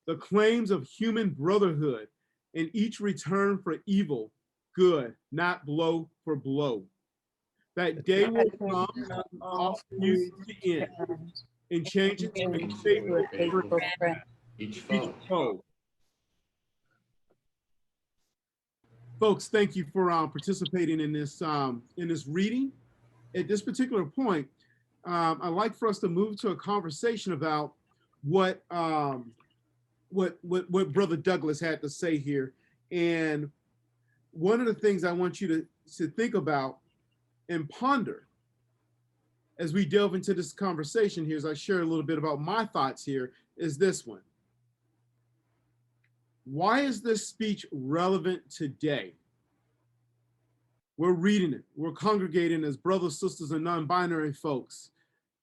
The claims of human brotherhood, and each return for evil, good, not blow for blow. That day will come, all feuds to end, and changes to a faithful friend, each foe." Folks, thank you for participating in this reading. At this particular point, I'd like for us to move to a conversation about what Brother Douglass had to say here. And one of the things I want you to think about and ponder as we delve into this conversation here, as I share a little bit about my thoughts here, is this one. Why is this speech relevant today? We're reading it. We're congregating as brothers, sisters, and non-binary folks.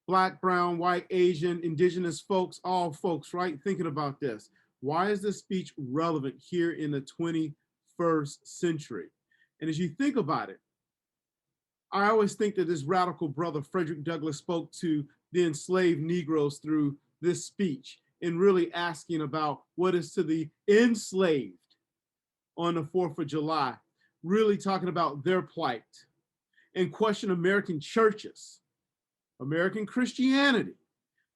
Black, brown, white, Asian, indigenous folks, all folks, right? Thinking about this. Why is this speech relevant here in the 21st century? And as you think about it, I always think that this radical brother, Frederick Douglass, spoke to the enslaved Negroes through this speech. in really asking about what is to the enslaved on the 4th of July, really talking about their plight, and question American churches, American Christianity,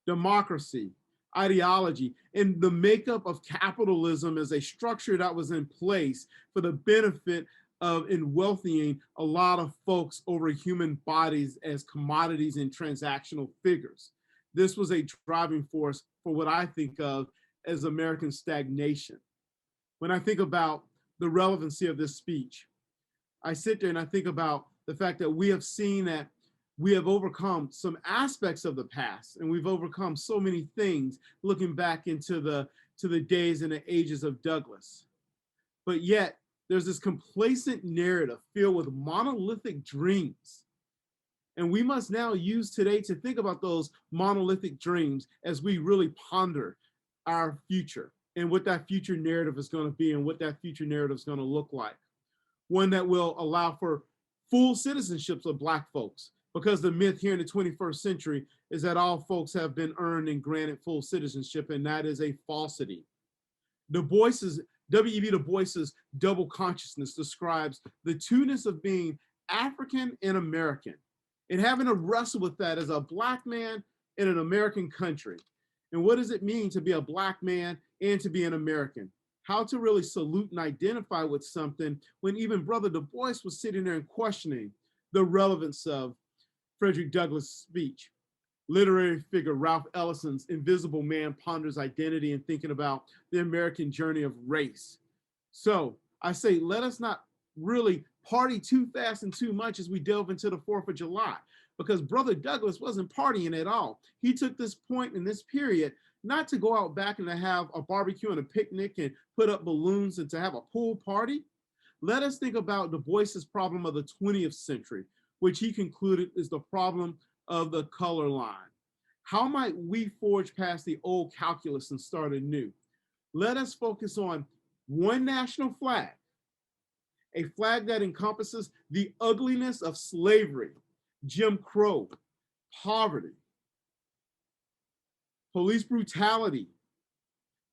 democracy, ideology, and the makeup of capitalism as a structure that was in place for the benefit of wealthing a lot of folks over human bodies as commodities and transactional figures. This was a driving force for what I think of as American stagnation. When I think about the relevancy of this speech, I sit there and I think about the fact that we have seen that we have overcome some aspects of the past, and we've overcome so many things looking back into the days and the ages of Douglass. But yet there's this complacent narrative filled with monolithic dreams. And we must now use today to think about those monolithic dreams as we really ponder our future and what that future narrative is going to be and what that future narrative is going to look like. One that will allow for full citizenships of Black folks, because the myth here in the 21st century is that all folks have been earned and granted full citizenship, and that is a falsity. W.E.B. Du Bois's double consciousness describes the two-ness of being African and American, and having to wrestle with that as a Black man in an American country. And what does it mean to be a Black man and to be an American? How to really salute and identify with something when even Brother Du Bois was sitting there and questioning the relevance of Frederick Douglass' speech. Literary figure Ralph Ellison's Invisible Man ponders identity and thinking about the American journey of race. So I say, let us not really party too fast and too much as we delve into the 4th of July, because Brother Douglass wasn't partying at all. He took this point in this period not to go out back and to have a barbecue and a picnic and put up balloons and to have a pool party. Let us think about Du Bois's problem of the 20th century, which he concluded is the problem of the color line. How might we forge past the old calculus and start anew? Let us focus on one national flag, a flag that encompasses the ugliness of slavery, Jim Crow, poverty, police brutality,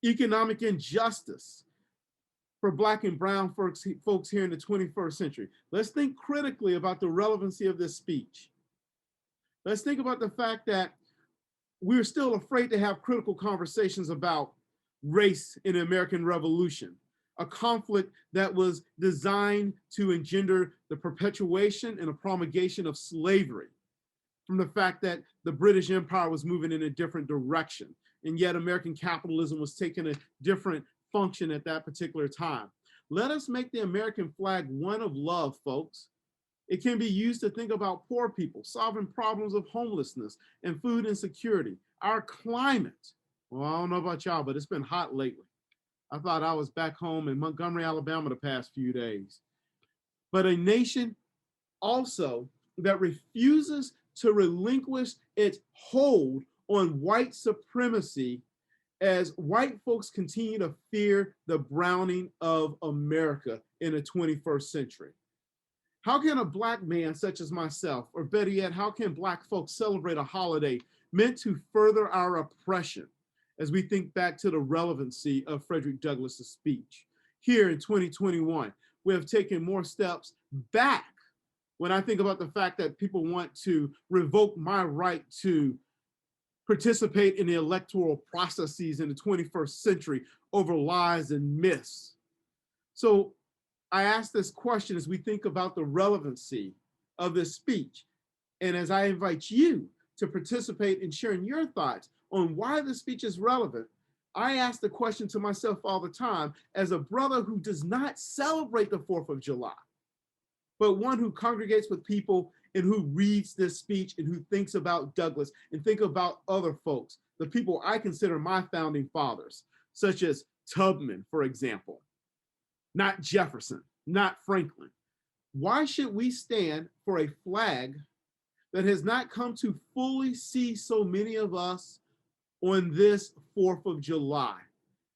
economic injustice for Black and brown folks here in the 21st century. Let's think critically about the relevancy of this speech. Let's think about the fact that we're still afraid to have critical conversations about race in the American Revolution, a conflict that was designed to engender the perpetuation and the promulgation of slavery, from the fact that the British Empire was moving in a different direction, and yet American capitalism was taking a different function at that particular time. Let us make the American flag one of love, folks. It can be used to think about poor people, solving problems of homelessness and food insecurity, our climate. Well, I don't know about y'all, but it's been hot lately. I thought I was back home in Montgomery, Alabama the past few days. But a nation also that refuses to relinquish its hold on white supremacy as white folks continue to fear the browning of America in the 21st century. How can a Black man such as myself, or better yet, how can Black folks celebrate a holiday meant to further our oppression as we think back to the relevancy of Frederick Douglass's speech? Here in 2021, we have taken more steps back when I think about the fact that people want to revoke my right to participate in the electoral processes in the 21st century over lies and myths. So I ask this question as we think about the relevancy of this speech. And as I invite you to participate in sharing your thoughts on why this speech is relevant, I ask the question to myself all the time as a brother who does not celebrate the 4th of July, but one who congregates with people and who reads this speech and who thinks about Douglass and think about other folks, the people I consider my founding fathers, such as Tubman, for example, not Jefferson, not Franklin. Why should we stand for a flag that has not come to fully see so many of us on this 4th of July?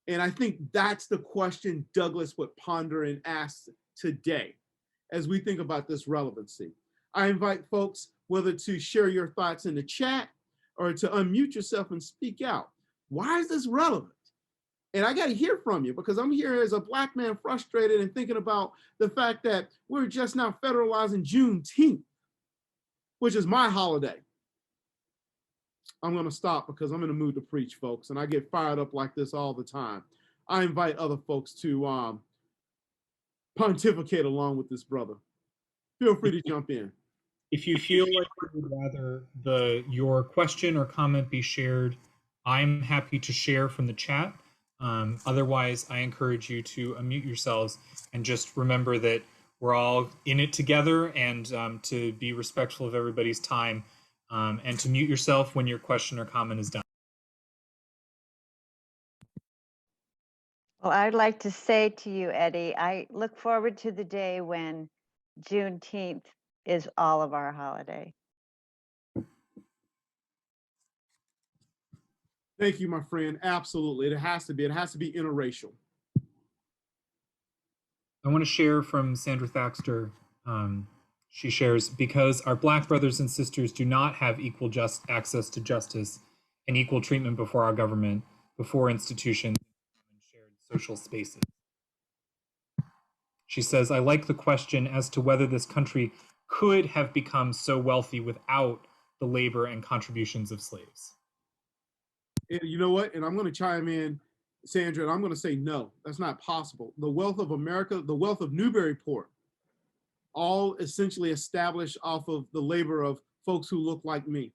And I think that's the question Douglass would ponder and ask today as we think about this relevancy. I invite folks whether to share your thoughts in the chat or to unmute yourself and speak out. Why is this relevant? And I got to hear from you, because I'm here as a Black man frustrated and thinking about the fact that we're just now federalizing Juneteenth, which is my holiday. I'm going to stop because I'm in the mood to preach, folks, and I get fired up like this all the time. I invite other folks to pontificate along with this brother. Feel free to jump in. If you feel like you would rather your question or comment be shared, I'm happy to share from the chat. Otherwise, I encourage you to unmute yourselves and just remember that we're all in it together, and to be respectful of everybody's time, and to mute yourself when your question or comment is done. Well, I'd like to say to you, Eddie, I look forward to the day when Juneteenth is all of our holiday. Thank you, my friend. Absolutely. It has to be. It has to be interracial. I want to share from Sandra Thaxter. She shares, because our Black brothers and sisters do not have equal access to justice and equal treatment before our government, before institutions, and shared social spaces. She says, I like the question as to whether this country could have become so wealthy without the labor and contributions of slaves. And you know what? And I'm going to chime in, Sandra, and I'm going to say no, that's not possible. The wealth of America, the wealth of Newburyport, all essentially established off of the labor of folks who look like me.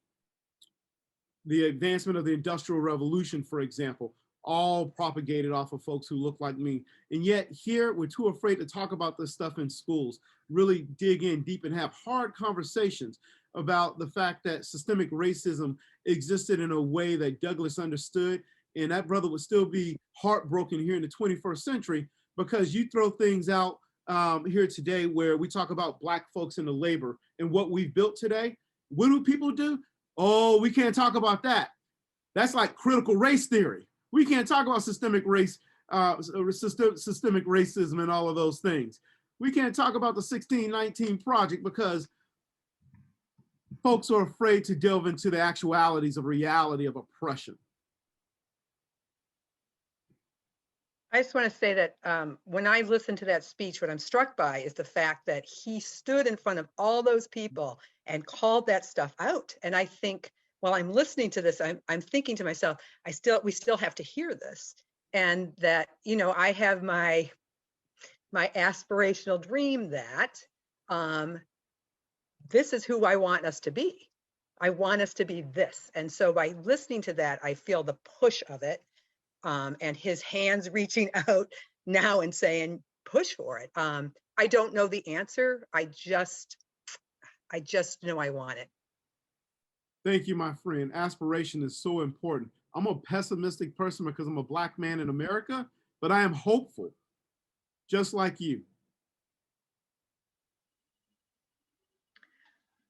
The advancement of the Industrial Revolution, for example, all propagated off of folks who look like me. And yet here, we're too afraid to talk about this stuff in schools, really dig in deep and have hard conversations about the fact that systemic racism existed in a way that Douglass understood. And that brother would still be heartbroken here in the 21st century, because you throw things out here today where we talk about Black folks in the labor and what we've built today. What do people do? Oh, we can't talk about that. That's like critical race theory. We can't talk about systemic race, systemic racism and all of those things. We can't talk about the 1619 Project because folks are afraid to delve into the actualities of reality of oppression. I just want to say that when I listened to that speech, what I'm struck by is the fact that he stood in front of all those people and called that stuff out. And I think while I'm listening to this, I'm thinking to myself, we still have to hear this. And that, you know, I have my aspirational dream that this is who I want us to be. I want us to be this. And so by listening to that, I feel the push of it. And his hands reaching out now and saying, push for it. I don't know the answer. I just know I want it. Thank you, my friend. Aspiration is so important. I'm a pessimistic person because I'm a Black man in America, but I am hopeful, just like you.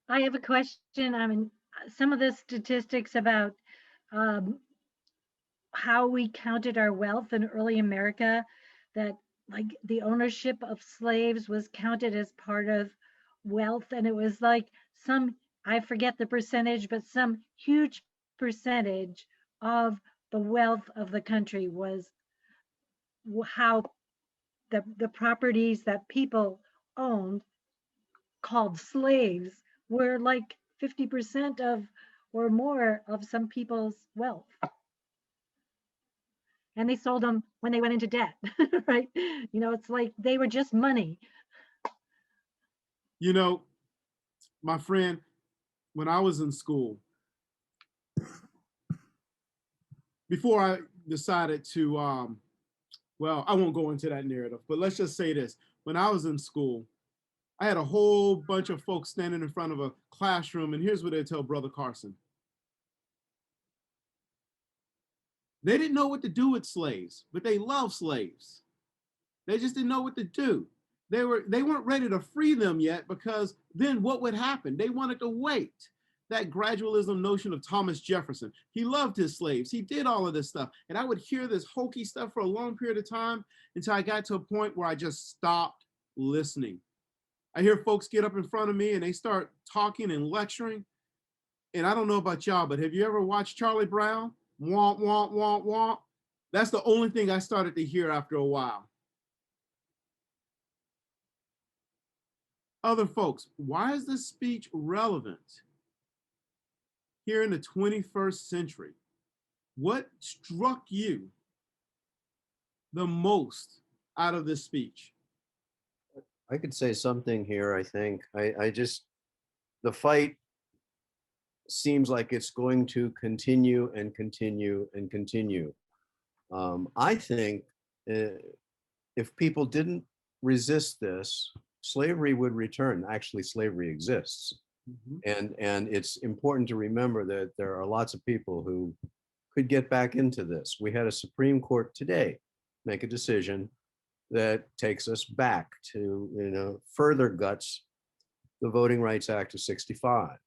I have a question. I mean, some of the statistics about how we counted our wealth in early America, that like the ownership of slaves was counted as part of wealth. And it was like some, I forget the percentage, but some huge percentage of the wealth of the country was how the properties that people owned, called slaves, were like 50% of or more of some people's wealth. And they sold them when they went into debt, right? You know, it's like they were just money. You know, my friend, when I was in school, before I decided to, well, I won't go into that narrative, but let's just say this. When I was in school, I had a whole bunch of folks standing in front of a classroom, and here's what they tell Brother Carson. They didn't know what to do with slaves, but they loved slaves. They just didn't know what to do. They weren't ready to free them yet, because then what would happen? They wanted to wait. That gradualism notion of Thomas Jefferson. He loved his slaves. He did all of this stuff. And I would hear this hokey stuff for a long period of time until I got to a point where I just stopped listening. I hear folks get up in front of me and they start talking and lecturing. And I don't know about y'all, but have you ever watched Charlie Brown? womp, womp, womp, womp. That's the only thing I started to hear after a while. Other folks, why is this speech relevant here in the 21st century? What struck you the most out of this speech? I could say something here, I think. The fight seems like it's going to continue and continue and continue. I think if people didn't resist this, slavery would return. Actually, slavery exists. And it's important to remember that there are lots of people who could get back into this. We had a Supreme Court today make a decision that takes us back to, further guts the Voting Rights Act of 65.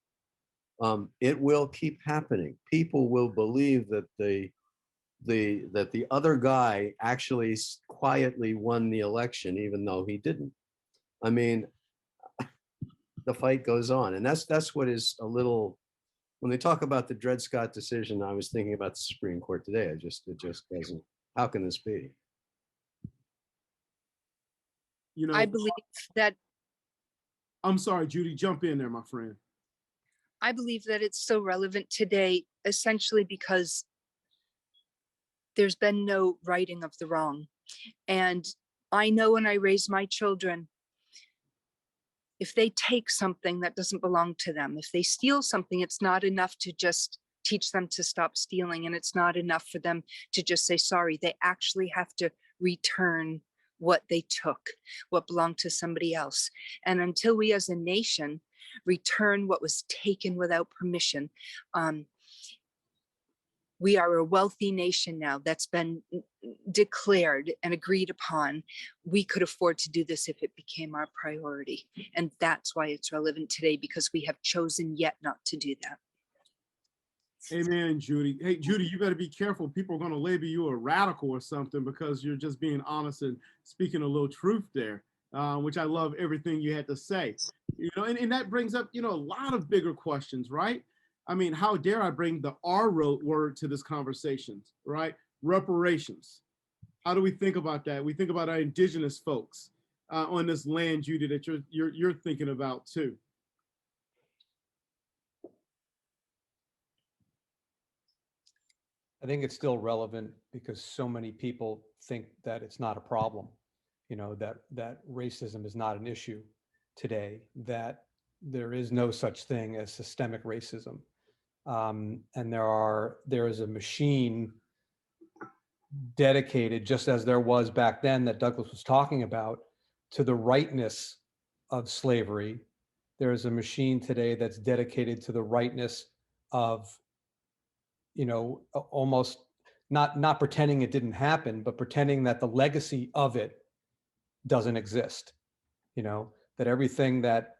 It will keep happening. People will believe that the other guy actually quietly won the election, even though he didn't. I mean, the fight goes on, and that's what is a little. When they talk about the Dred Scott decision, I was thinking about the Supreme Court today. It just doesn't. How can this be? I believe that. I'm sorry, Judy, jump in there, my friend. I believe that it's so relevant today, essentially because there's been no righting of the wrong. And I know when I raise my children, if they take something that doesn't belong to them, if they steal something, it's not enough to just teach them to stop stealing. And it's not enough for them to just say sorry. They actually have to return what they took, what belonged to somebody else. And until we as a nation return what was taken without permission, we are a wealthy nation now that's been declared and agreed upon. We could afford to do this if it became our priority. And that's why it's relevant today, because we have chosen yet not to do that. Amen, Judy. Hey, Judy, you better be careful. People are going to label you a radical or something because you're just being honest and speaking a little truth there, which I love everything you had to say. And that brings up, a lot of bigger questions, right? I mean, how dare I bring the R word to this conversation, right? Reparations. How do we think about that? We think about our indigenous folks on this land, Judy, that you're thinking about too. I think it's still relevant because so many people think that it's not a problem, that racism is not an issue today, that there is no such thing as systemic racism. And there is a machine dedicated, just as there was back then that Douglass was talking about, to the rightness of slavery. There is a machine today that's dedicated to the rightness of, almost not pretending it didn't happen, but pretending that the legacy of it doesn't exist. That everything that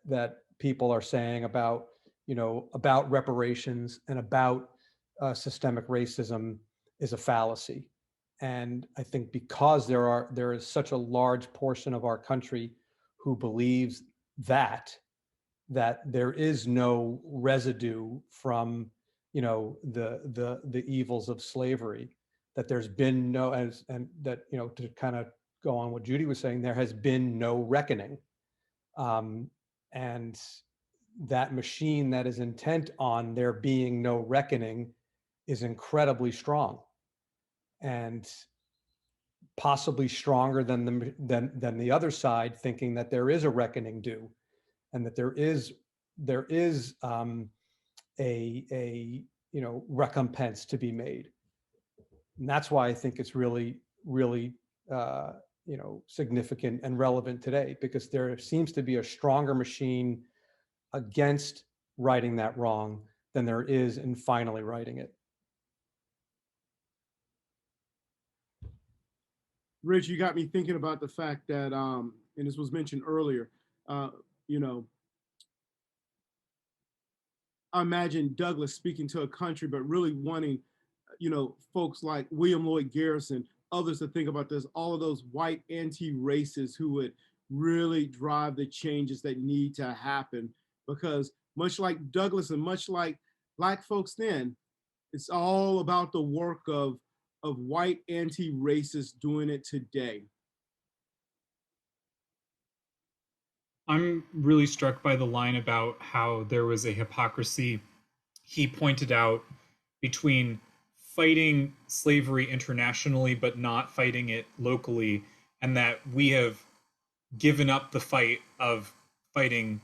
people are saying about reparations and about systemic racism is a fallacy. And I think because there is such a large portion of our country who believes that there is no residue from the evils of slavery, that there's been no, and that to kind of go on what Judy was saying, there has been no reckoning, and that machine that is intent on there being no reckoning is incredibly strong, and possibly stronger than the other side, thinking that there is a reckoning due, and that there is a recompense to be made. And that's why I think it's really significant and relevant today, because there seems to be a stronger machine against righting that wrong than there is in finally righting it. Rich, you got me thinking about the fact that, and this was mentioned earlier, I imagine Douglass speaking to a country, but really wanting, folks like William Lloyd Garrison, others to think about this, all of those white anti-racists who would really drive the changes that need to happen. Because much like Douglass and much like Black folks then, It's all about the work of white anti-racists doing it today. I'm really struck by the line about how there was a hypocrisy he pointed out between fighting slavery internationally but not fighting it locally, and that we have given up the fight of fighting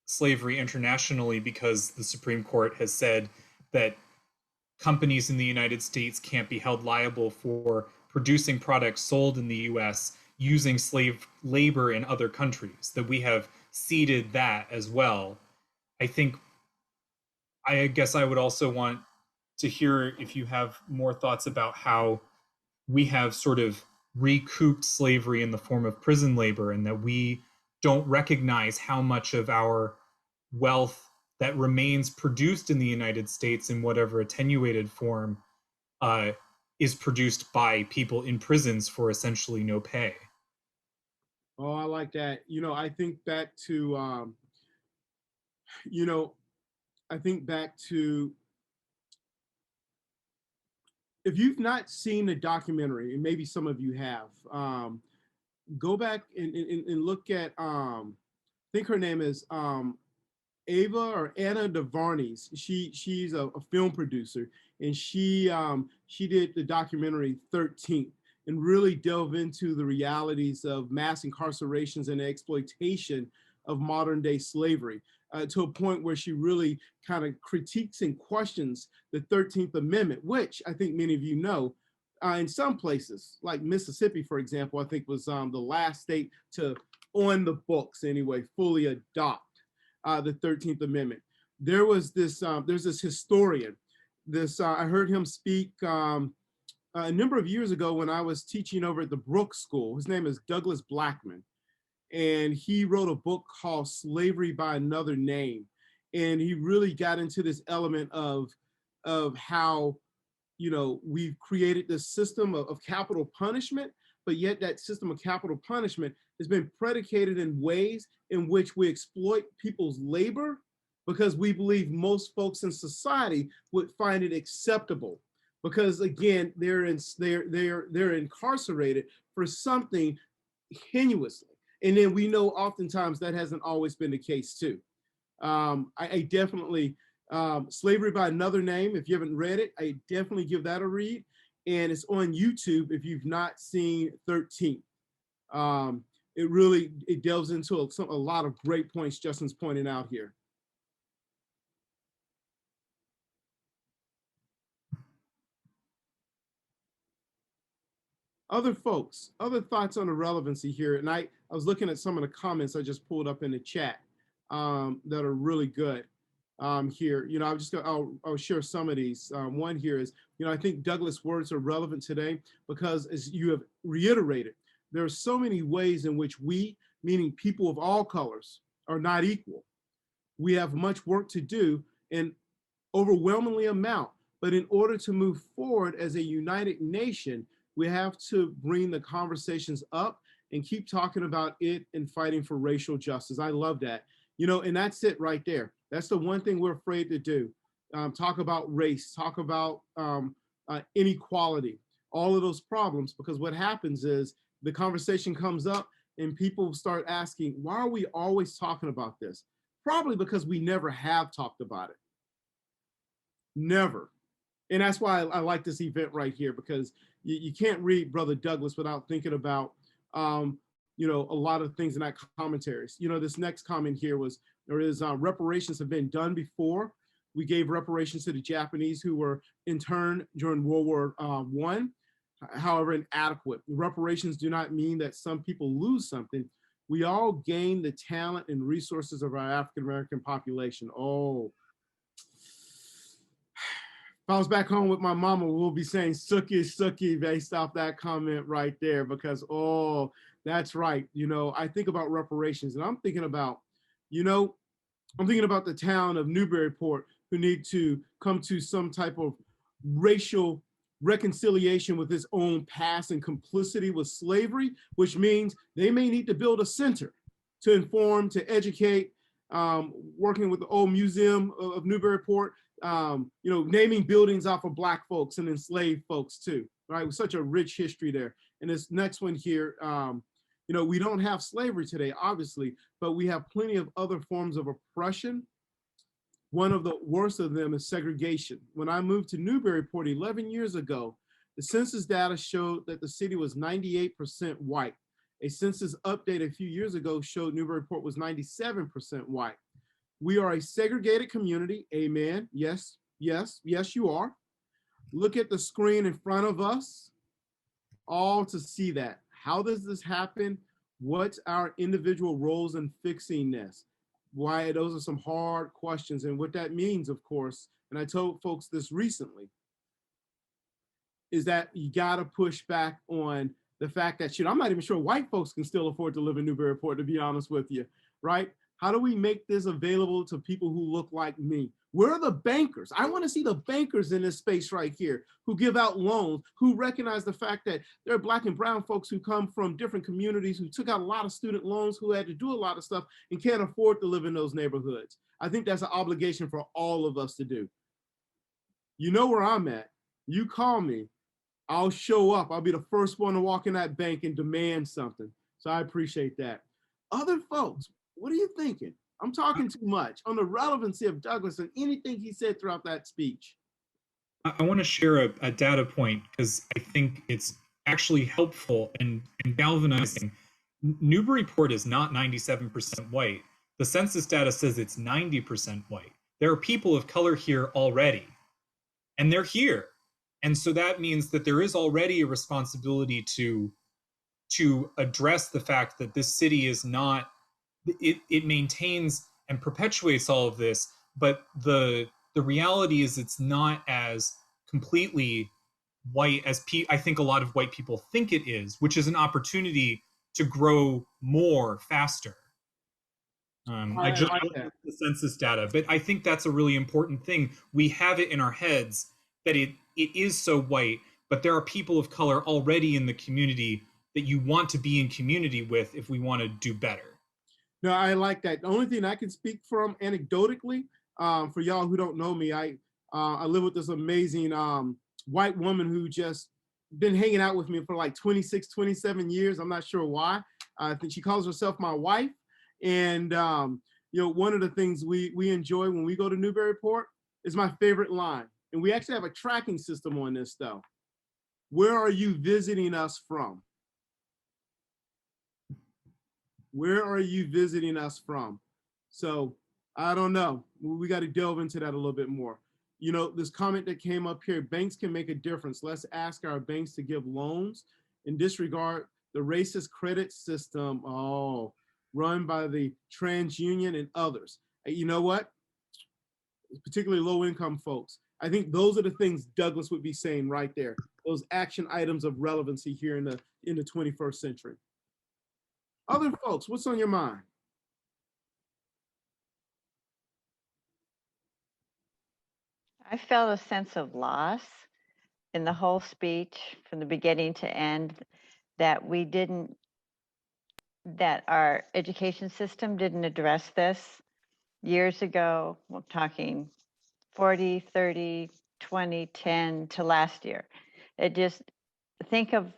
slavery internationally because the Supreme Court has said that companies in the United States can't be held liable for producing products sold in the US using slave labor in other countries, that we have ceded that as well. I guess I would also want to hear if you have more thoughts about how we have sort of recouped slavery in the form of prison labor, and that we don't recognize how much of our wealth that remains produced in the United States in whatever attenuated form is produced by people in prisons for essentially no pay. Oh, I like that. I think back to, if you've not seen the documentary, and maybe some of you have, go back and look at, I think her name is Ava or Anna DeVarney's. She's a film producer, and she did the documentary 13th and really delve into the realities of mass incarcerations and exploitation of modern day slavery, to a point where she really kind of critiques and questions the 13th Amendment, which I think many of you know, in some places, like Mississippi, for example, I think was the last state to, on the books anyway, fully adopt the 13th Amendment. There's this historian, I heard him speak a number of years ago when I was teaching over at the Brooks School. His name is Douglas Blackman, and he wrote a book called Slavery by Another Name. And he really got into this element of how, we've created this system of capital punishment, but yet that system of capital punishment has been predicated in ways in which we exploit people's labor because we believe most folks in society would find it acceptable. Because again, they're incarcerated for something heinously. And then we know oftentimes that hasn't always been the case too. I definitely, Slavery by Another Name, if you haven't read it, I definitely give that a read. And it's on YouTube if you've not seen 13. It delves into a lot of great points Justin's pointing out here. Other folks, other thoughts on the relevancy here. And I was looking at some of the comments I just pulled up in the chat that are really good here. I'll share some of these. One here is, I think Douglas' words are relevant today because, as you have reiterated, there are so many ways in which we, meaning people of all colors, are not equal. We have much work to do, and overwhelmingly amount. But in order to move forward as a united nation, we have to bring the conversations up and keep talking about it and fighting for racial justice. I love that. And that's it right there. That's the one thing we're afraid to do. Talk about race, talk about inequality, all of those problems, because what happens is the conversation comes up and people start asking, why are we always talking about this? Probably because we never have talked about it. Never. And that's why I like this event right here, because you can't read Brother Douglas without thinking about, a lot of things in that commentaries. This next comment here was, reparations have been done before. We gave reparations to the Japanese who were interned during World War I, however inadequate. Reparations do not mean that some people lose something. We all gain the talent and resources of our African-American population. Oh, if I was back home with my mama, we'll be saying sucky based off that comment right there, because, oh, that's right. I think about reparations, and I'm thinking about the town of Newburyport who need to come to some type of racial reconciliation with its own past and complicity with slavery, which means they may need to build a center to inform, to educate, working with the old Museum of Newburyport, naming buildings off of Black folks and enslaved folks too, right? With such a rich history there. And this next one here, we don't have slavery today, obviously, but we have plenty of other forms of oppression. One of the worst of them is segregation. When I moved to Newburyport 11 years ago, the census data showed that the city was 98% white. A census update a few years ago showed Newburyport was 97% white. We are a segregated community. Amen. Yes, yes, yes, you are. Look at the screen in front of us, all to see that. How does this happen? What's our individual roles in fixing this? Why? Those are some hard questions. And what that means, of course, and I told folks this recently, is that you got to push back on the fact that, I'm not even sure white folks can still afford to live in Newburyport, to be honest with you, right? How do we make this available to people who look like me? Where are the bankers? I want to see the bankers in this space right here who give out loans, who recognize the fact that there are Black and brown folks who come from different communities, who took out a lot of student loans, who had to do a lot of stuff and can't afford to live in those neighborhoods. I think that's an obligation for all of us to do. You know where I'm at. You call me, I'll show up. I'll be the first one to walk in that bank and demand something. So I appreciate that. Other folks, what are you thinking? I'm talking too much on the relevancy of Douglass and anything he said throughout that speech. I want to share a data point because I think it's actually helpful and galvanizing. Newburyport is not 97% white. The census data says it's 90% white. There are people of color here already, and they're here. And so that means that there is already a responsibility to address the fact that this city is not, it maintains and perpetuates all of this, but the reality is it's not as completely white as I think a lot of white people think it is, which is an opportunity to grow more faster. I just looked at the census data, but I think that's a really important thing. We have it in our heads that it is so white, but there are people of color already in the community that you want to be in community with if we want to do better. No, I like that. The only thing I can speak from anecdotally, for y'all who don't know me, I live with this amazing white woman who just been hanging out with me for like 26, 27 years. I'm not sure why. I think she calls herself my wife. And one of the things we enjoy when we go to Newburyport is my favorite line. And we actually have a tracking system on this though. Where are you visiting us from? Where are you visiting us from? So I don't know. We got to delve into that a little bit more. This comment that came up here, banks can make a difference. Let's ask our banks to give loans and disregard the racist credit system, run by the TransUnion and others. You know what? Particularly low-income folks. I think those are the things Douglass would be saying right there. Those action items of relevancy here in the 21st century. Other folks, what's on your mind? I felt a sense of loss in the whole speech from the beginning to end, that our education system didn't address this years ago. We're talking 40, 30, 20, 10 to last year. Think of,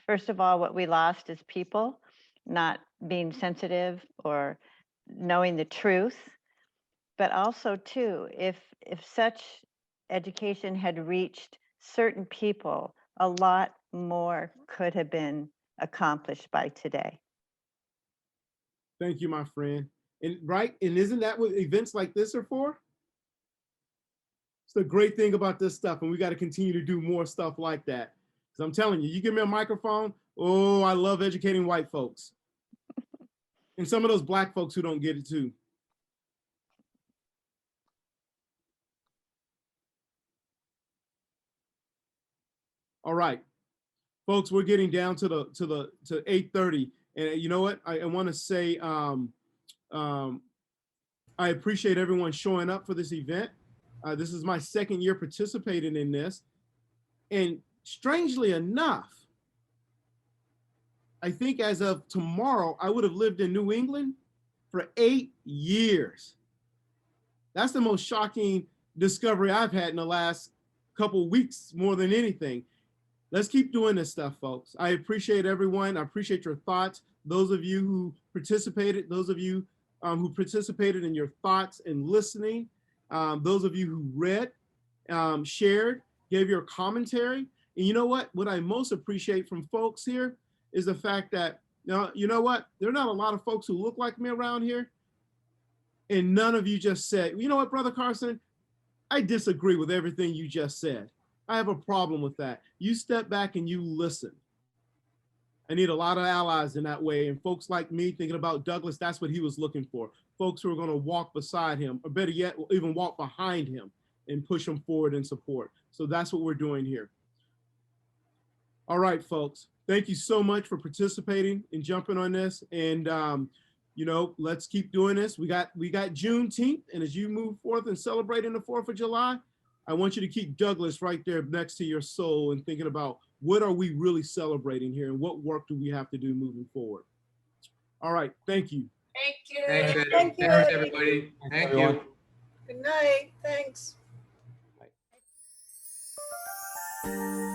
first of all, what we lost is people not being sensitive or knowing the truth. But also too, if such education had reached certain people, a lot more could have been accomplished by today. Thank you, my friend. And isn't that what events like this are for? It's the great thing about this stuff, and we got to continue to do more stuff like that. Because I'm telling you, you give me a microphone, I love educating white folks. And some of those Black folks who don't get it too. All right, folks, we're getting down to 8:30, and you know what? I want to say I appreciate everyone showing up for this event. This is my second year participating in this, and strangely enough, I think as of tomorrow, I would have lived in New England for 8 years. That's the most shocking discovery I've had in the last couple weeks more than anything. Let's keep doing this stuff, folks. I appreciate everyone. I appreciate your thoughts. Those of you who participated, those of you who participated in your thoughts and listening, those of you who read, shared, gave your commentary. And you know what? What I most appreciate from folks here is the fact that, you know what? There are not a lot of folks who look like me around here. And none of you just said, you know what, Brother Carson? I disagree with everything you just said. I have a problem with that. You step back and you listen. I need a lot of allies in that way. And folks like me thinking about Douglass, that's what he was looking for. Folks who are going to walk beside him, or better yet, even walk behind him and push him forward in support. So that's what we're doing here. All right, folks. Thank you so much for participating and jumping on this. And you know, let's keep doing this. We got Juneteenth, and as you move forth and celebrating the 4th of July, I want you to keep Douglass right there next to your soul and thinking about what are we really celebrating here and what work do we have to do moving forward. All right, thank you. Thank you. Thanks, Eddie. Thank you, Thanks, Eddie. everybody. Thank everyone. you. Good night. Thanks. Bye.